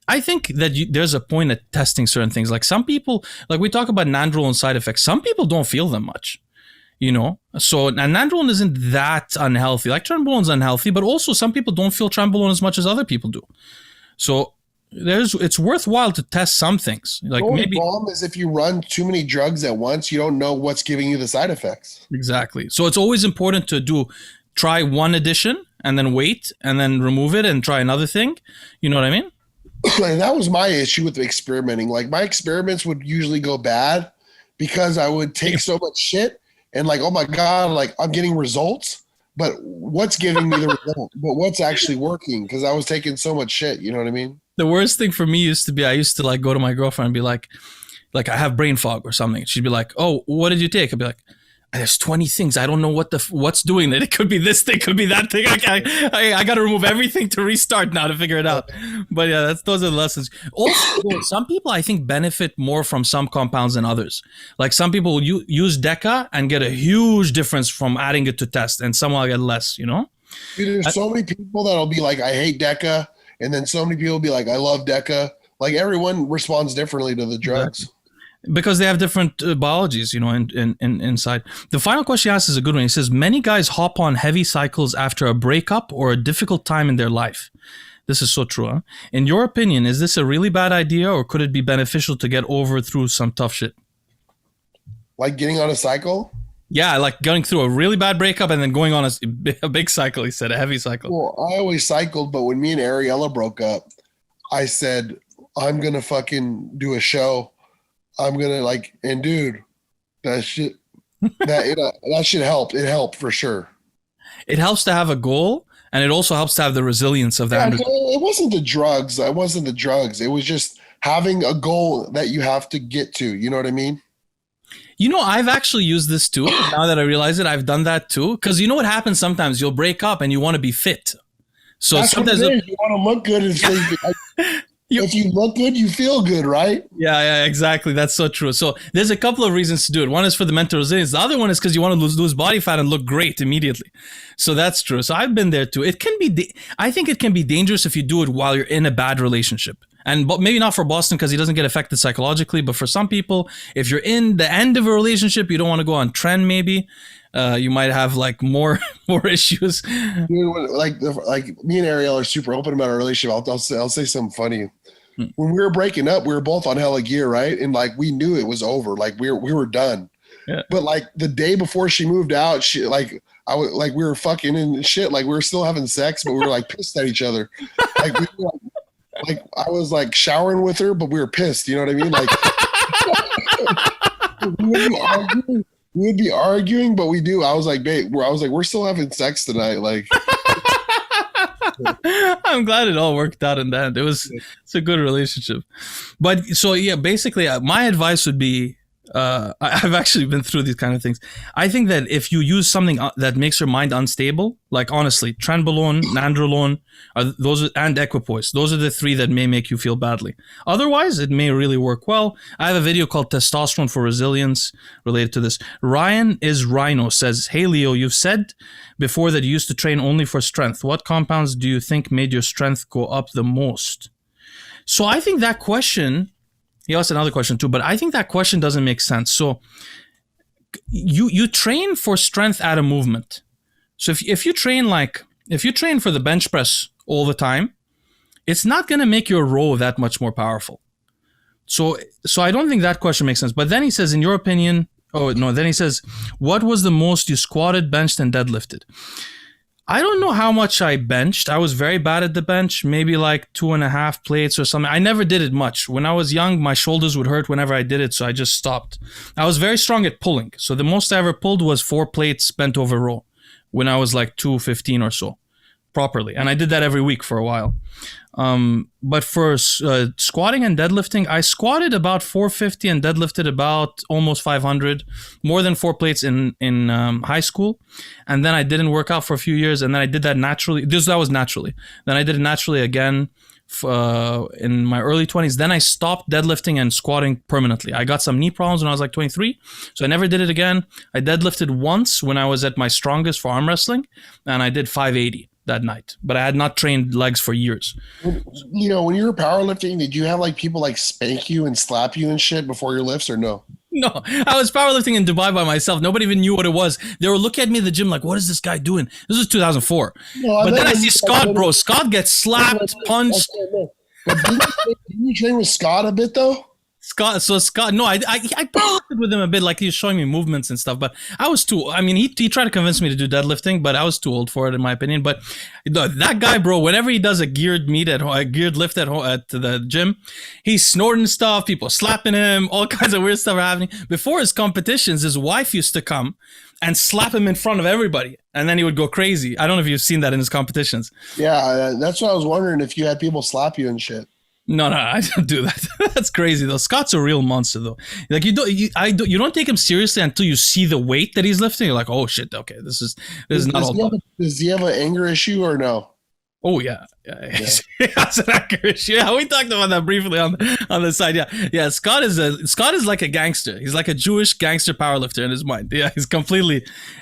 I think that there's a point at testing certain things. Like some people, like we talk about nandrolone side effects, some people don't feel them much, So and nandrolone isn't that unhealthy. Like trenbolone's unhealthy, but also some people don't feel trenbolone as much as other people do. So it's worthwhile to test some things. Like the problem is if you run too many drugs at once, you don't know what's giving you the side effects. Exactly. So it's always important to try one addition and then wait and then remove it and try another thing. You know what I mean? And that was my issue with experimenting. Like my experiments would usually go bad because I would take so much shit and like, oh my God, like I'm getting results, but what's giving me the result? But what's actually working? Because I was taking so much shit. You know what I mean? The worst thing for me used to be, I used to like go to my girlfriend and be like I have brain fog or something. She'd be like, oh, what did you take? I'd be like, there's 20 things. I don't know what's doing it. It could be this thing, could be that thing. I got to remove everything to restart now to figure it out. But yeah, those are the lessons. Also, some people I think benefit more from some compounds than others. Like some people will use Deca and get a huge difference from adding it to test, and some will get less. Dude, there's so many people that'll be like, I hate Deca, and then so many people will be like, I love Deca. Like everyone responds differently to the drugs. Exactly. Because they have different biologies, inside. The final question he asks is a good one. He says, many guys hop on heavy cycles after a breakup or a difficult time in their life. This is so true, huh? In your opinion, is this a really bad idea or could it be beneficial to get through some tough shit? Like getting on a cycle? Yeah, like going through a really bad breakup and then going on a big cycle, he said, a heavy cycle. Well, I always cycled, but when me and Ariella broke up, I said, I'm going to fucking do a show. I'm gonna and dude, that shit helped. It helped for sure. It helps to have a goal, and it also helps to have the resilience of that. Yeah, it wasn't the drugs. It wasn't the drugs. It was just having a goal that you have to get to. You know what I mean? I've actually used this too. Now that I realize it, I've done that too. Because you know what happens sometimes? You'll break up and you want to be fit. So that's sometimes you want to look good and if you look good, you feel good, right? Yeah, exactly. That's so true. So there's a couple of reasons to do it. One is for the mental resilience. The other one is because you want to lose body fat and look great immediately. So that's true. So I've been there too. I think it can be dangerous if you do it while you're in a bad relationship. But maybe not for Boston because he doesn't get affected psychologically. But for some people, if you're in the end of a relationship, you don't want to go on trend. Maybe you might have like more issues. Dude, like me and Ariel are super open about our relationship. I'll say something funny. When we were breaking up, we were both on hella gear, right? And like we knew it was over. Like we were done. Yeah. But like the day before she moved out, she we were fucking and shit. Like we were still having sex, but we were like pissed at each other. Like we were, like I was like showering with her, but we were pissed. You know what I mean? Like we would be arguing, but we do. I was like, babe, we're still having sex tonight. Like, I'm glad it all worked out in the end. It's a good relationship. But so yeah, basically, my advice would be. I've actually been through these kind of things. I think that if you use something that makes your mind unstable, like honestly, trenbolone, nandrolone, and equipoise, those are the three that may make you feel badly. Otherwise, it may really work well. I have a video called Testosterone for Resilience related to this. Ryan is Rhino says, hey Leo, you've said before that you used to train only for strength. What compounds do you think made your strength go up the most? So I think that question... He asked another question too, but I think that question doesn't make sense. So you train for strength at a movement. So if you train for the bench press all the time, it's not going to make your row that much more powerful. So I don't think that question makes sense. But then he says, in your opinion, then he says, what was the most you squatted, benched, and deadlifted? I don't know how much I benched. I was very bad at the bench, maybe like 2.5 plates or something. I never did it much. When I was young, my shoulders would hurt whenever I did it, so I just stopped. I was very strong at pulling. So the most I ever pulled was 4 plates bent over row when I was like 215 or so, properly. And I did that every week for a while. But for squatting and deadlifting, I squatted about 450 and deadlifted about almost 500, more than 4 plates in high school. And then I didn't work out for a few years, and then I did that naturally. That was naturally. Then I did it naturally again in my early 20s. Then I stopped deadlifting and squatting permanently. I got some knee problems when I was like 23, so I never did it again. I deadlifted once when I was at my strongest for arm wrestling, and I did 580. That night, but I had not trained legs for years. You know, when you were powerlifting, did you have like people like spank you and slap you and shit before your lifts, or no? No, I was powerlifting in Dubai by myself. Nobody even knew what it was. They were looking at me in the gym like, what is this guy doing? This was 2004. No, but then I see Scott, bro. Scott gets slapped, punched. But didn't you train with Scott a bit though? Scott, no, I practiced with him a bit, like he was showing me movements and stuff, but I was too, I mean, he tried to convince me to do deadlifting, but I was too old for it in my opinion. But that guy, bro, whenever he does a geared lift at the gym, he's snorting stuff, people slapping him, all kinds of weird stuff are happening. Before his competitions, his wife used to come and slap him in front of everybody, and then he would go crazy. I don't know if you've seen that in his competitions. Yeah, that's what I was wondering, if you had people slap you and shit. No, I don't do that. That's crazy though. Scott's a real monster though. Like you don't take him seriously until you see the weight that he's lifting. You're like, oh shit, okay, this is not all. Does he have an anger issue or no? Oh yeah. That's an anger issue. Yeah, we talked about that briefly on the side. Yeah. Scott is like a gangster. He's like a Jewish gangster powerlifter in his mind. Yeah,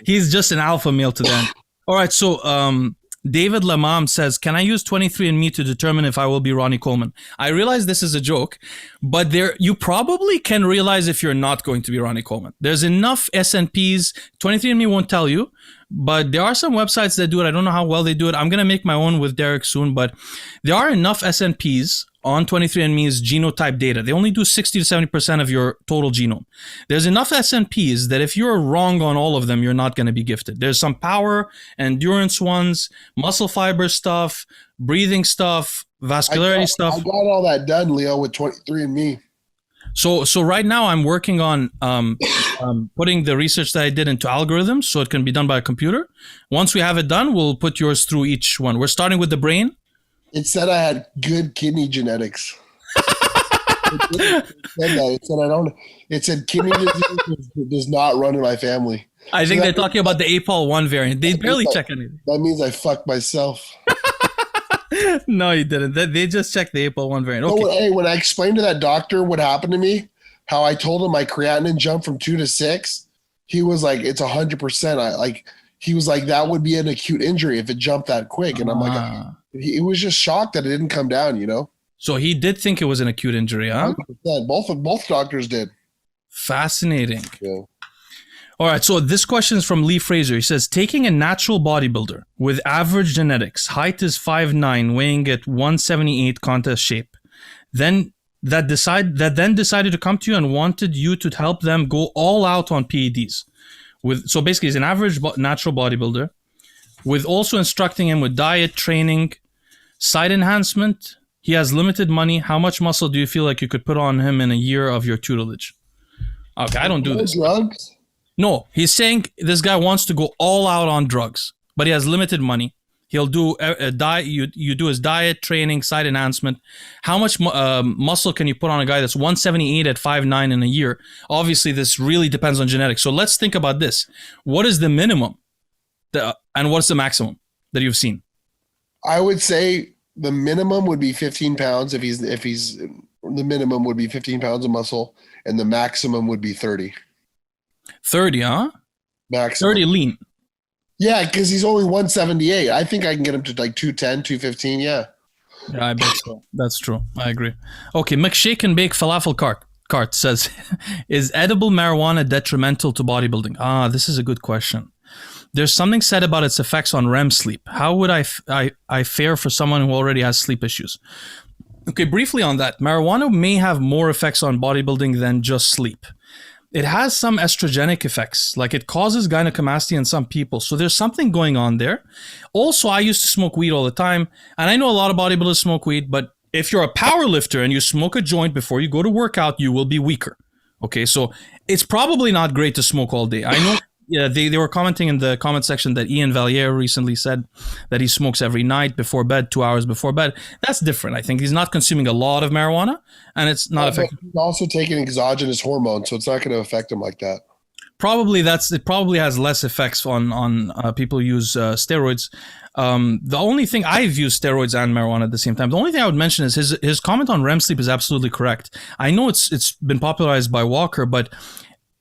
he's just an alpha male to them. All right, so David Lamam says, can I use 23andMe to determine if I will be Ronnie Coleman? I realize this is a joke, but you probably can realize if you're not going to be Ronnie Coleman. There's enough SNPs. 23andMe won't tell you, but there are some websites that do it. I don't know how well they do it. I'm going to make my own with Derek soon, but there are enough SNPs on 23andMe's genotype data. They only do 60 to 70% of your total genome. There's enough SNPs that if you're wrong on all of them, you're not going to be gifted. There's some power, endurance ones, muscle fiber stuff, breathing stuff, vascularity stuff. I got all that done, Leo, with 23andMe. So right now I'm working on putting the research that I did into algorithms so it can be done by a computer. Once we have it done, we'll put yours through each one. We're starting with the brain. It said I had good kidney genetics. It said kidney disease does not run in my family. I think they're talking about the APOL1 variant. They barely check anything. That means I fucked myself. No, you didn't. They just checked the APOL1 variant. Okay. Oh, hey, when I explained to that doctor what happened to me, how I told him my creatinine jumped from 2 to 6, he was like, it's 100%. He was like, that would be an acute injury if it jumped that quick. And I'm like, he was just shocked that it didn't come down, you know? So he did think it was an acute injury, huh? 100%. Both doctors did. Fascinating. Yeah. All right, so this question is from Lee Fraser. He says, taking a natural bodybuilder with average genetics, height is 5'9", weighing at 178 contest shape, then decided to come to you and wanted you to help them go all out on PEDs. So basically, he's an average natural bodybuilder, with also instructing him with diet, training, side enhancement. He has limited money. How much muscle do you feel like you could put on him in a year of your tutelage? Okay, I don't do this. Drugs? No, he's saying this guy wants to go all out on drugs, but he has limited money. He'll do a diet. You do his diet, training, side enhancement. How much muscle can you put on a guy that's 178 at 5'9" in a year? Obviously, this really depends on genetics. So let's think about this. What is the minimum, and what's the maximum that you've seen? I would say the minimum would be 15 pounds if he's the minimum would be 15 pounds of muscle, and the maximum would be 30. 30, huh? Maximum. 30 lean. Yeah, because he's only 178. I think I can get him to like 210, 215. Yeah. Yeah, I bet so. That's true. I agree. Okay, McShake and Bake Falafel Cart says, is edible marijuana detrimental to bodybuilding? This is a good question. There's something said about its effects on REM sleep. How would I fare for someone who already has sleep issues? Okay, briefly on that. Marijuana may have more effects on bodybuilding than just sleep. It has some estrogenic effects, like it causes gynecomastia in some people. So there's something going on there. Also, I used to smoke weed all the time, and I know a lot of bodybuilders smoke weed, but if you're a power lifter and you smoke a joint before you go to workout, you will be weaker. Okay, so it's probably not great to smoke all day. I know. Yeah, they were commenting in the comment section that Ian Valliere recently said that he smokes every night before bed, 2 hours before bed. That's different. I think he's not consuming a lot of marijuana, and it's not affecting. He's also taking exogenous hormones, so it's not going to affect him like that. It probably has less effects on people who use steroids. The only thing, I've used steroids and marijuana at the same time. The only thing I would mention is his comment on REM sleep is absolutely correct. I know it's been popularized by Walker, but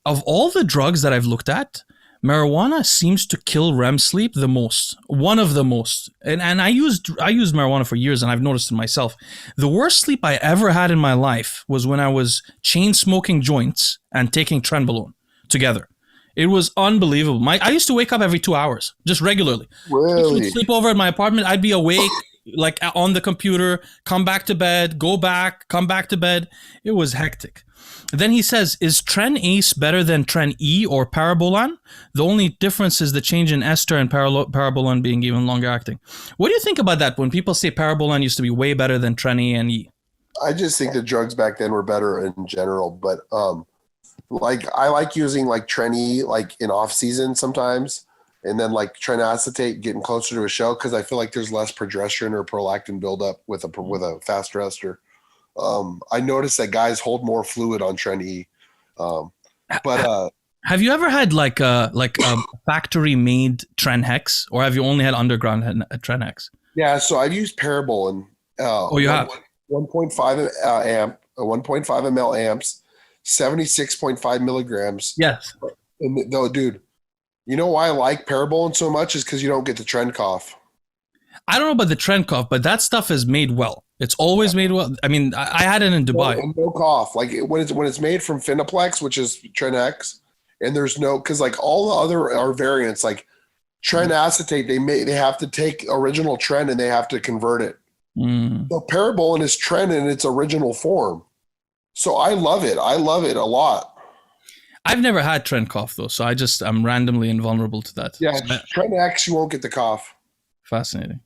of all the drugs that I've looked at, marijuana seems to kill REM sleep the most. One of the most. And I used marijuana for years, and I've noticed it myself. The worst sleep I ever had in my life was when I was chain smoking joints and taking Trenbolone together. It was unbelievable. I used to wake up every 2 hours, just regularly. Really? Sleep over at my apartment. I'd be awake, like on the computer, come back to bed, go back, come back to bed. It was hectic. Then he says, is Tren Ace better than Tren E or Parabolan? The only difference is the change in ester and Parabolan being even longer acting. What do you think about that when people say Parabolan used to be way better than Tren A and E? I just think the drugs back then were better in general, but like I like using like Tren E like in off season sometimes, and then like Tren acetate getting closer to a show because I feel like there's less progesterone or prolactin buildup with a faster ester. I noticed that guys hold more fluid on Tren E. But have you ever had like a factory made Tren Hex, or have you only had underground Tren Hex? Yeah, so I've used Parabolin. You have 1.5 amp, 1.5 ml amps, 76.5 milligrams. Yes. And though, dude, you know why I like Parabolin so much is because you don't get the Tren cough. I don't know about the Tren cough, but that stuff is made well. It's always made well. I mean, I had it in Dubai. No cough. Like when it's made from Finaplex, which is Tren X, and there's no, because like all the other are variants, like Tren acetate, they have to take original Tren and they have to convert it. So Parabolin is Tren in its original form. So I love it. I love it a lot. I've never had Tren cough though, so I'm randomly invulnerable to that. Yeah, Tren X, you won't get the cough. Fascinating.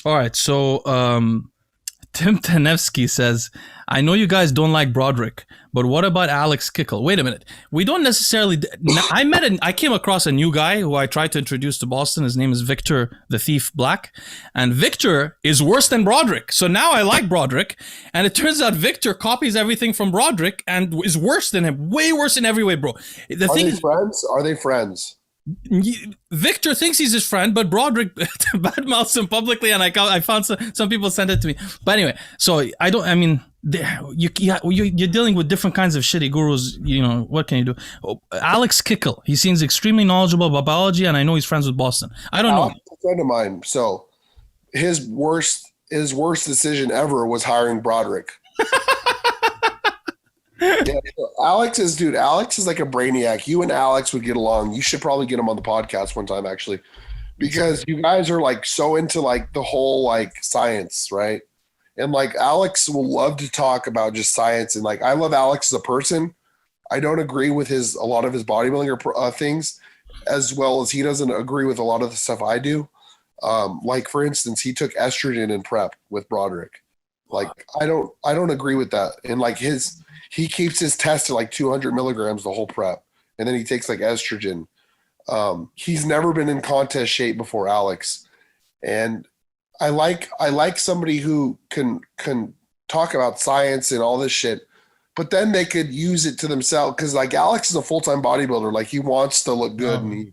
All right, so Tim Tanevsky says, I know you guys don't like Broderick, but what about Alex Kickle? Wait a minute. We don't necessarily... I came across a new guy who I tried to introduce to Boston. His name is Victor the Thief Black. And Victor is worse than Broderick. So now I like Broderick. And it turns out Victor copies everything from Broderick and is worse than him. Way worse in every way, bro. Friends? Are they friends? Victor thinks he's his friend, but Broderick badmouths him publicly, and I found some people sent it to me. But anyway, so you're dealing with different kinds of shitty gurus. You know, what can you do? Alex Kickle, he seems extremely knowledgeable about biology, and I know he's friends with Boston. I don't know. A friend of mine. So his worst his worst decision ever was hiring Broderick. Yeah, Alex is like a brainiac. You and Alex would get along. You should probably get him on the podcast one time, actually, because you guys are like so into like the whole like science, right? And like Alex will love to talk about just science, and like I love Alex as a person. I don't agree with a lot of his bodybuilding or things, as well as he doesn't agree with a lot of the stuff I do. Like for instance, he took estrogen in prep with Broderick. Like I don't agree with that. And like he keeps his test at like 200 milligrams the whole prep, and then he takes like estrogen. He's never been in contest shape before Alex, and I like somebody who can talk about science and all this shit, but then they could use it to themselves, because like Alex is a full-time bodybuilder. Like he wants to look good, and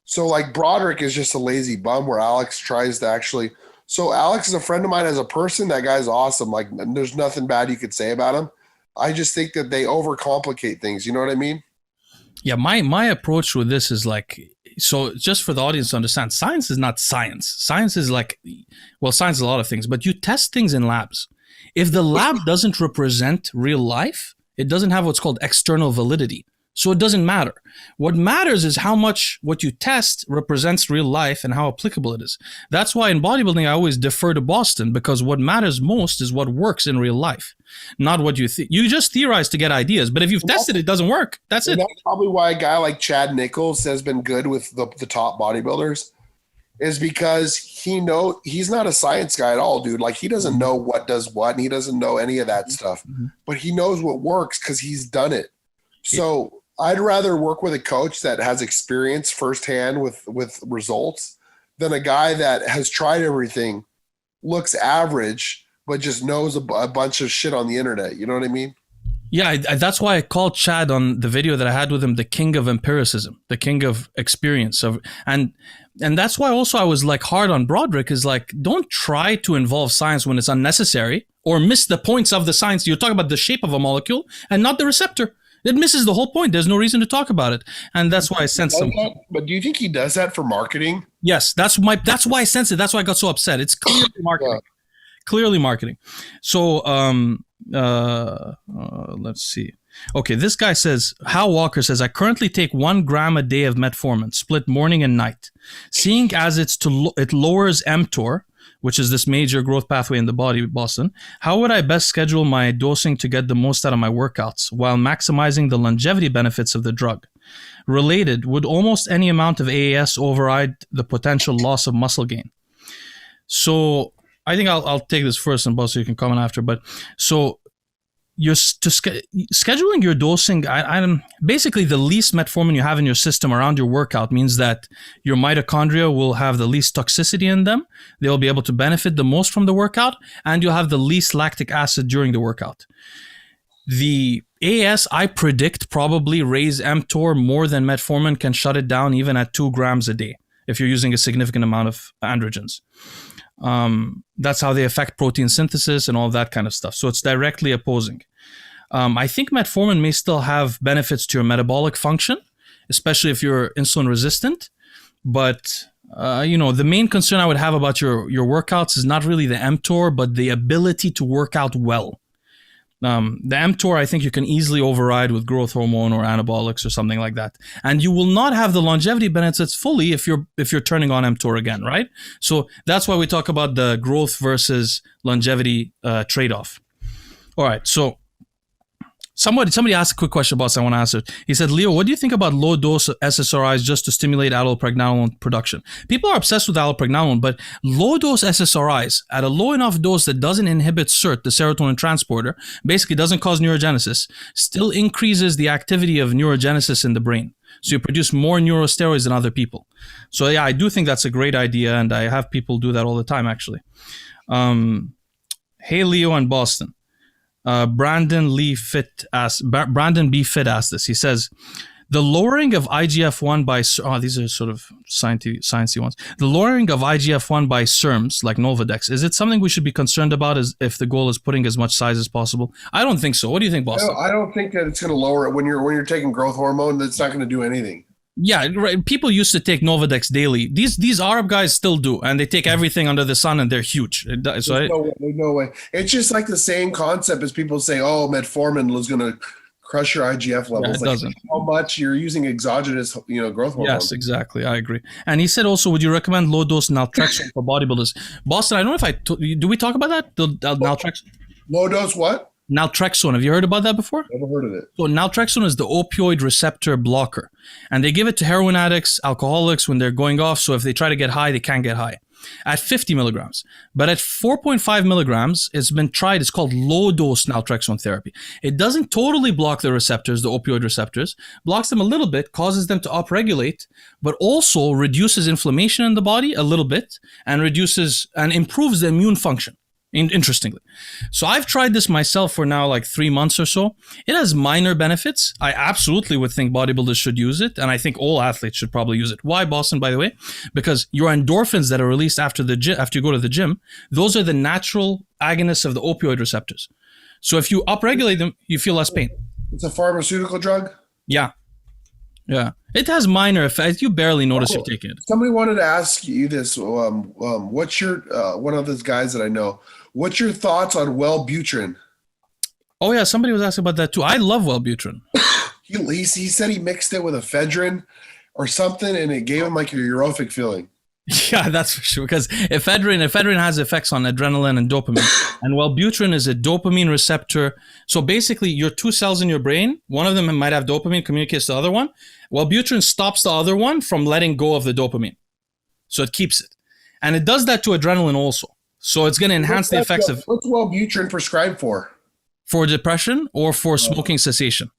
so like Broderick is just a lazy bum, where Alex tries to actually. So Alex is a friend of mine as a person. That guy's awesome. Like there's nothing bad you could say about him. I just think that they overcomplicate things. You know what I mean? Yeah, my approach with this is like, so just for the audience to understand, science is not science. Science is like, well, science is a lot of things, but you test things in labs. If the lab doesn't represent real life, it doesn't have what's called external validity. So it doesn't matter. What matters is how much what you test represents real life and how applicable it is. That's why in bodybuilding, I always defer to Boston, because what matters most is what works in real life, not what you think. You just theorize to get ideas, but if you've tested it, doesn't work. That's it. That's probably why a guy like Chad Nichols has been good with the top bodybuilders, is because he's not a science guy at all, dude. Like he doesn't know what does what, and he doesn't know any of that stuff, but he knows what works because he's done it. So I'd rather work with a coach that has experience firsthand with results than a guy that has tried everything, looks average, but just knows a bunch of shit on the internet. You know what I mean? Yeah, that's why I called Chad on the video that I had with him the king of empiricism, the king of experience. And that's why also I was like hard on Broderick, is like, don't try to involve science when it's unnecessary, or miss the points of the science. You're talking about the shape of a molecule and not the receptor. It misses the whole point. There's no reason to talk about it. And that's why I sensed some. But do you think he does that for marketing? Yes, that's why I sensed it. That's why I got so upset. It's clearly marketing. Clearly marketing. So let's see. Okay, this guy says, Hal Walker says, I currently take 1 gram a day of metformin, split morning and night. Seeing as it lowers mTOR, which is this major growth pathway in the body, Boston, how would I best schedule my dosing to get the most out of my workouts while maximizing the longevity benefits of the drug? Related, would almost any amount of AAS override the potential loss of muscle gain? So I think I'll take this first, and Boston, you can comment after. But so scheduling your dosing, I'm basically the least metformin you have in your system around your workout means that your mitochondria will have the least toxicity in them. They'll be able to benefit the most from the workout, and you'll have the least lactic acid during the workout. The AS, I predict, probably raise mTOR more than metformin can shut it down, even at 2 grams a day, if you're using a significant amount of androgens. That's how they affect protein synthesis and all that kind of stuff. So it's directly opposing. I think metformin may still have benefits to your metabolic function, especially if you're insulin resistant. But, the main concern I would have about your workouts is not really the mTOR, but the ability to work out well. The mTOR, I think you can easily override with growth hormone or anabolics or something like that. And you will not have the longevity benefits fully if you're turning on mTOR again, right? So that's why we talk about the growth versus longevity trade-off. All right, so somebody asked a quick question about this. I want to answer. He said, Leo, what do you think about low-dose SSRIs just to stimulate allopregnanolone production? People are obsessed with allopregnanolone, but low-dose SSRIs at a low enough dose that doesn't inhibit SERT, the serotonin transporter, basically doesn't cause neurogenesis, still increases the activity of neurogenesis in the brain. So you produce more neurosteroids than other people. So yeah, I do think that's a great idea, and I have people do that all the time, actually. Hey, Leo and Boston. Brandon B. Fit asked this. He says, the lowering of IGF-1 by... these are sort of sciencey ones. The lowering of IGF-1 by SERMs, like Nolvadex, is it something we should be concerned about if the goal is putting as much size as possible? I don't think so. What do you think, Boston? I don't think that it's going to lower it. When you're taking growth hormone, that's not going to do anything. Yeah, right. People used to take Novadex daily. These Arab guys still do, and they take everything under the sun, and they're huge. There's no way. There's no way. It's just like the same concept as people say, "Oh, metformin is going to crush your IGF levels." it like doesn't. how much you're using exogenous, growth hormone. Yes, exactly. I agree. And he said also, would you recommend low dose naltrexone for bodybuilders? Boston, I don't know if do we talk about that? The naltrexone. Low dose what? Naltrexone. Have you heard about that before? Never heard of it. So naltrexone is the opioid receptor blocker, and they give it to heroin addicts, alcoholics when they're going off. So if they try to get high, they can't get high. At 50 milligrams, but at 4.5 milligrams, it's been tried. It's called low dose naltrexone therapy. It doesn't totally block the receptors, the opioid receptors, blocks them a little bit, causes them to upregulate, but also reduces inflammation in the body a little bit, and reduces and improves the immune function. Interestingly. So I've tried this myself for now like 3 months or so. It has minor benefits. I absolutely would think bodybuilders should use it, and I think all athletes should probably use it. Why, Boston, by the way? Because your endorphins that are released after you go to the gym, those are the natural agonists of the opioid receptors. So if you upregulate them, you feel less pain. It's a pharmaceutical drug? Yeah. It has minor effects. You barely notice you're taking it. Somebody wanted to ask you this. What's your, one of those guys that I know, what's your thoughts on Wellbutrin? Oh, yeah. Somebody was asking about that too. I love Wellbutrin. He said he mixed it with ephedrine or something, and it gave him like a europhic feeling. Yeah, that's for sure. Because ephedrine has effects on adrenaline and dopamine, and Wellbutrin is a dopamine receptor. So basically, your two cells in your brain, one of them might have dopamine, communicates to the other one. Wellbutrin stops the other one from letting go of the dopamine, so it keeps it, and it does that to adrenaline also. So it's going to enhance the effects of. What's Wellbutrin prescribed for? For depression or for smoking cessation.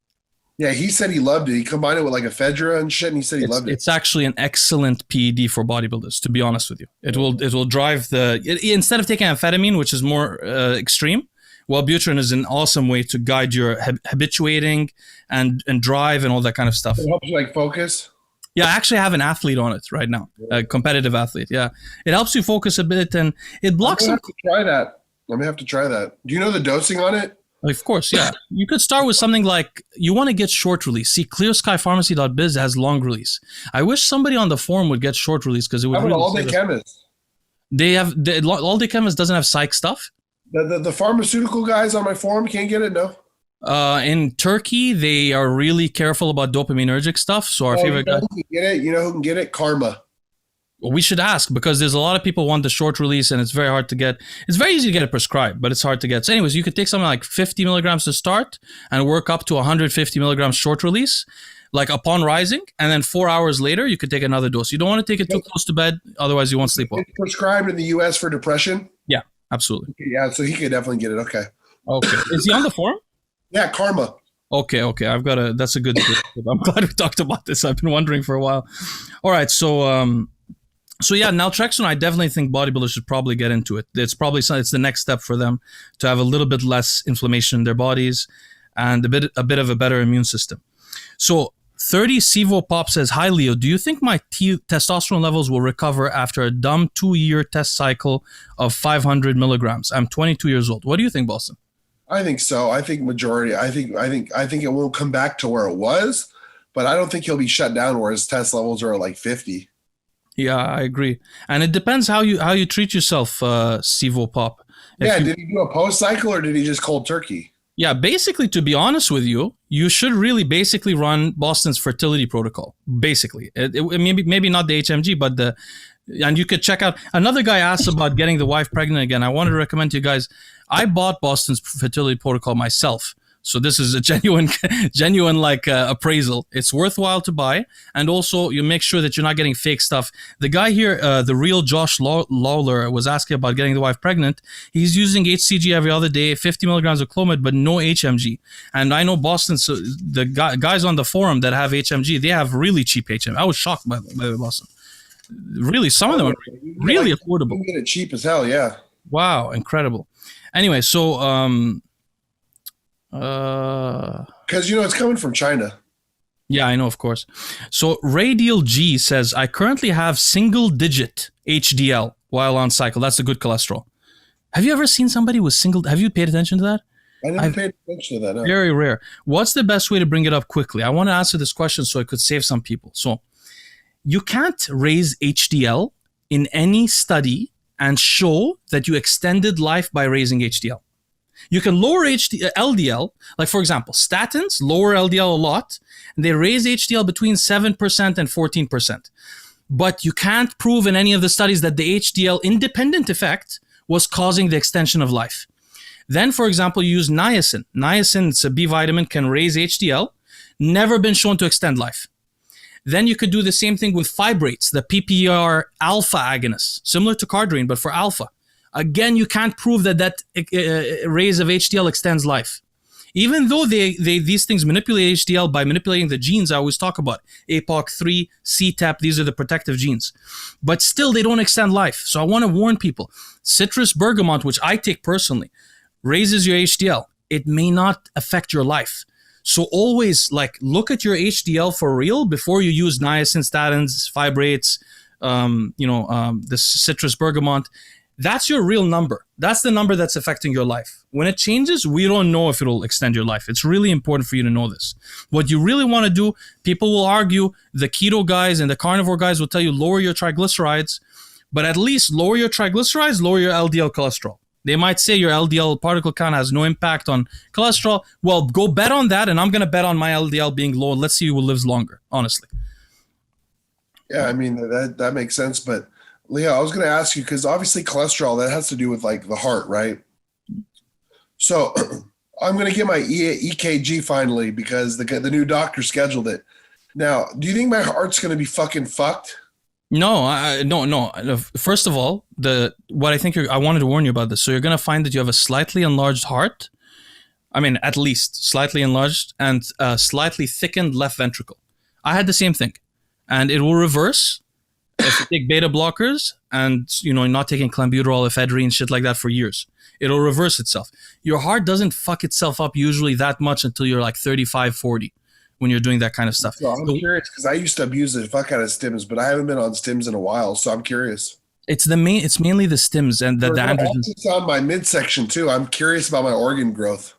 Yeah, he said he loved it. He combined it with like ephedra and shit, and he said he loved it. It's actually an excellent PED for bodybuilders, to be honest with you. It will drive instead of taking amphetamine, which is more extreme, Wellbutrin is an awesome way to guide your habituating and drive and all that kind of stuff. It helps you like focus? Yeah, I actually have an athlete on it right now, a competitive athlete. Yeah, it helps you focus a bit, and it blocks. I'm going to have to try that. Do you know the dosing on it? Of course, yeah. You could start with something like, you want to get short release. See, clearskypharmacy.biz has long release. I wish somebody on the forum would get short release because it would. How about All Day Chemist? All Day Chemist doesn't have psych stuff. The pharmaceutical guys on my forum can't get it, no? In Turkey, they are really careful about dopaminergic stuff. So our favorite guy. You know who can get it? Karma. We should ask, because there's a lot of people want the short release, and it's very hard to get. It's very easy to get it prescribed, but it's hard to get. So anyways, you could take something like 50 milligrams to start and work up to 150 milligrams short release, like upon rising, and then 4 hours later, you could take another dose. You don't want to take it too close to bed, otherwise you won't sleep well. It's prescribed in the U.S. for depression? Yeah, absolutely. Yeah, so he could definitely get it. Okay. Is he on the forum? Yeah, Karma. Okay. That's a good. I'm glad we talked about this. I've been wondering for a while. All right, So yeah, naltrexone, I definitely think bodybuilders should probably get into it. It's the next step for them to have a little bit less inflammation in their bodies and a bit of a better immune system. So 30 Sivo Pop says, "Hi Leo, do you think my testosterone levels will recover after a dumb 2-year test cycle of 500 milligrams? I'm 22 years old. What do you think, Boston?" I think so. I think majority. I think it won't come back to where it was, but I don't think he'll be shut down where his test levels are at like 50. Yeah, I agree, and it depends how you treat yourself, Sivo Pop. Did he do a post cycle or did he just cold turkey? Yeah, basically, to be honest with you, you should really basically run Boston's fertility protocol. Basically, maybe not the HMG, but and you could check out. Another guy asked about getting the wife pregnant again. I wanted to recommend to you guys. I bought Boston's fertility protocol myself. So this is a genuine like appraisal. It's worthwhile to buy, and also you make sure that you're not getting fake stuff. The guy here, the real Josh Lawler, was asking about getting the wife pregnant. He's using HCG every other day, 50 milligrams of Clomid, but no HMG. And I know Boston, so the guys on the forum that have HMG, they have really cheap HMG. I was shocked by Boston. Really, some of them are really affordable. You can get it cheap as hell, yeah. Wow, incredible. Anyway, so because it's coming from China. Yeah, I know, of course. So Radial G says, I currently have single digit HDL while on cycle. That's a good cholesterol. Have you ever seen somebody with have you paid attention to that? I never paid attention to that. No. Very rare. What's the best way to bring it up quickly? I want to answer this question so it could save some people. So you can't raise HDL in any study and show that you extended life by raising HDL. You can lower LDL, like for example, statins lower LDL a lot, and they raise HDL between 7% and 14%. But you can't prove in any of the studies that the HDL independent effect was causing the extension of life. Then, for example, you use niacin. Niacin, it's a B vitamin, can raise HDL, never been shown to extend life. Then you could do the same thing with fibrates, the PPAR alpha agonists, similar to cardurine, but for alpha. Again, you can't prove that raise of HDL extends life. Even though these things manipulate HDL by manipulating the genes I always talk about, APOC3, CTEP, these are the protective genes. But still, they don't extend life. So I want to warn people, citrus bergamot, which I take personally, raises your HDL. It may not affect your life. So always look at your HDL for real before you use niacin, statins, fibrates, the citrus bergamot. That's your real number. That's the number that's affecting your life. When it changes, we don't know if it'll extend your life. It's really important for you to know this. What you really want to do, people will argue, the keto guys and the carnivore guys will tell you lower your triglycerides, but at least lower your triglycerides, lower your LDL cholesterol. They might say your LDL particle count has no impact on cholesterol. Well, go bet on that, and I'm going to bet on my LDL being low. Let's see who lives longer, honestly. Yeah, I mean, that makes sense. But, Leo, I was going to ask you, because obviously cholesterol, that has to do with, the heart, right? So I'm going to get my EKG finally because the new doctor scheduled it. Now, do you think my heart's going to be fucking fucked? No, no. First of all, what I think I wanted to warn you about this. So you're going to find that you have a slightly enlarged heart. I mean, at least slightly enlarged and slightly thickened left ventricle. I had the same thing, and it will reverse if you take beta blockers and not taking clenbuterol, ephedrine, shit like that for years. It'll reverse itself. Your heart doesn't fuck itself up usually that much until you're 35, 40. When you're doing that kind of stuff. So I'm curious because I used to abuse the fuck out of stims, but I haven't been on stims in a while, so I'm curious. It's mainly the stims and the androgens. It's on my midsection too. I'm curious about my organ growth.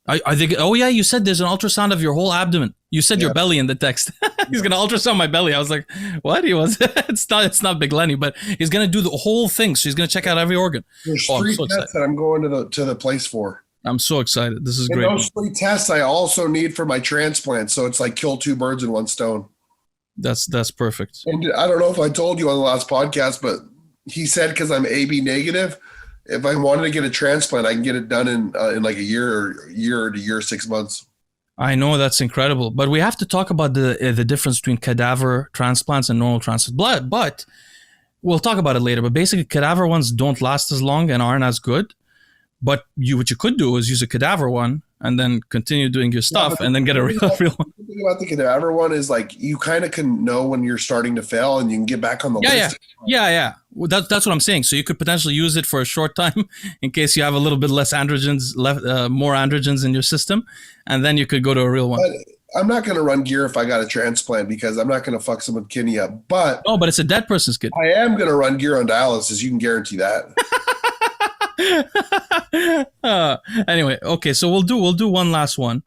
Are they? Oh yeah, you said there's an ultrasound of your whole abdomen. You said your belly in the text. He's gonna ultrasound my belly. I was like, what? He was. It's not Big Lenny, but he's gonna do the whole thing. So he's gonna check out every organ. There's 3 tests that I'm going to the place for. I'm so excited. This is great. Those 3 tests I also need for my transplant. So it's kill 2 birds in 1 stone. That's perfect. And I don't know if I told you on the last podcast, but he said because I'm AB negative, if I wanted to get a transplant, I can get it done in a year to year 6 months. I know, that's incredible. But we have to talk about the difference between cadaver transplants and normal transplants. But we'll talk about it later. But basically, cadaver ones don't last as long and aren't as good. But what you could do is use a cadaver one and then continue doing your stuff and then get a real one. The thing about the cadaver one is you kind of can know when you're starting to fail and you can get back on the list. Yeah. Well, that's what I'm saying. So you could potentially use it for a short time in case you have a little bit less androgens left, more androgens in your system, and then you could go to a real one. But I'm not going to run gear if I got a transplant because I'm not going to fuck someone's kidney up. But it's a dead person's kidney. I am going to run gear on dialysis. You can guarantee that. Anyway, okay, so we'll do one last one.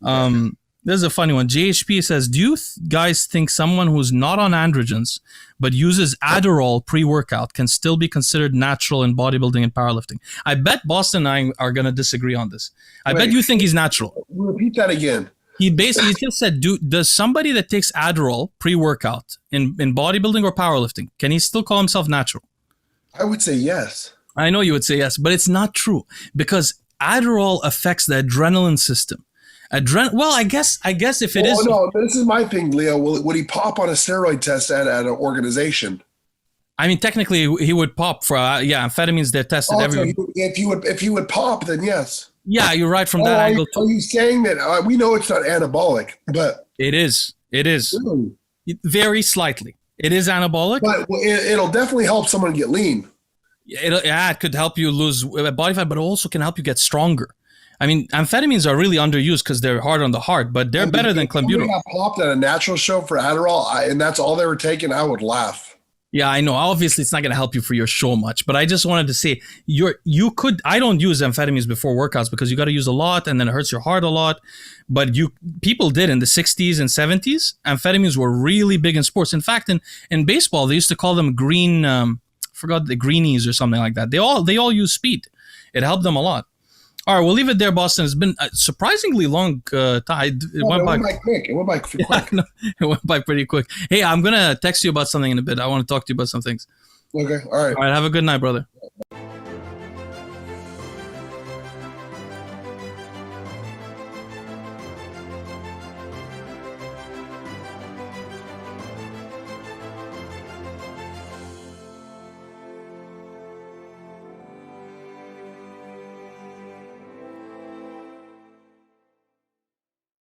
This is a funny one. JHP says, do you guys think someone who's not on androgens but uses Adderall pre-workout can still be considered natural in bodybuilding and powerlifting? I bet Boston and I are going to disagree on this. I bet you think he's natural. Repeat that again. He basically just said, does somebody that takes Adderall pre-workout in bodybuilding or powerlifting, can he still call himself natural? I would say yes. I know you would say yes, but it's not true because Adderall affects the adrenaline system. Well, I guess if it is. No, this is my thing, Leo. Would he pop on a steroid test at an organization? I mean, technically, he would pop for amphetamines. They're tested everywhere. If he would pop, then yes. Yeah, you're right from that angle too. Are you saying that we know it's not anabolic, but it is? It is really? Very slightly. It is anabolic, but it'll definitely help someone get lean. It could help you lose body fat, but it also can help you get stronger. I mean, amphetamines are really underused because they're hard on the heart, but they're better than clenbuterol. If I popped at a natural show for Adderall, and that's all they were taking, I would laugh. Yeah, I know. Obviously, it's not going to help you for your show much, but I just wanted to say you could. I don't use amphetamines before workouts because you got to use a lot, and then it hurts your heart a lot. But people did in the 60s and 70s. Amphetamines were really big in sports. In fact, in baseball, they used to call them green. Forgot the greenies or something like that. They all use speed. It helped them a lot. All right, we'll leave it there, Boston. It's been a surprisingly long time. It went by quick. It went by quick. Yeah, no, it went by pretty quick. Hey, I'm going to text you about something in a bit. I want to talk to you about some things. Okay. All right. All right. Have a good night, brother.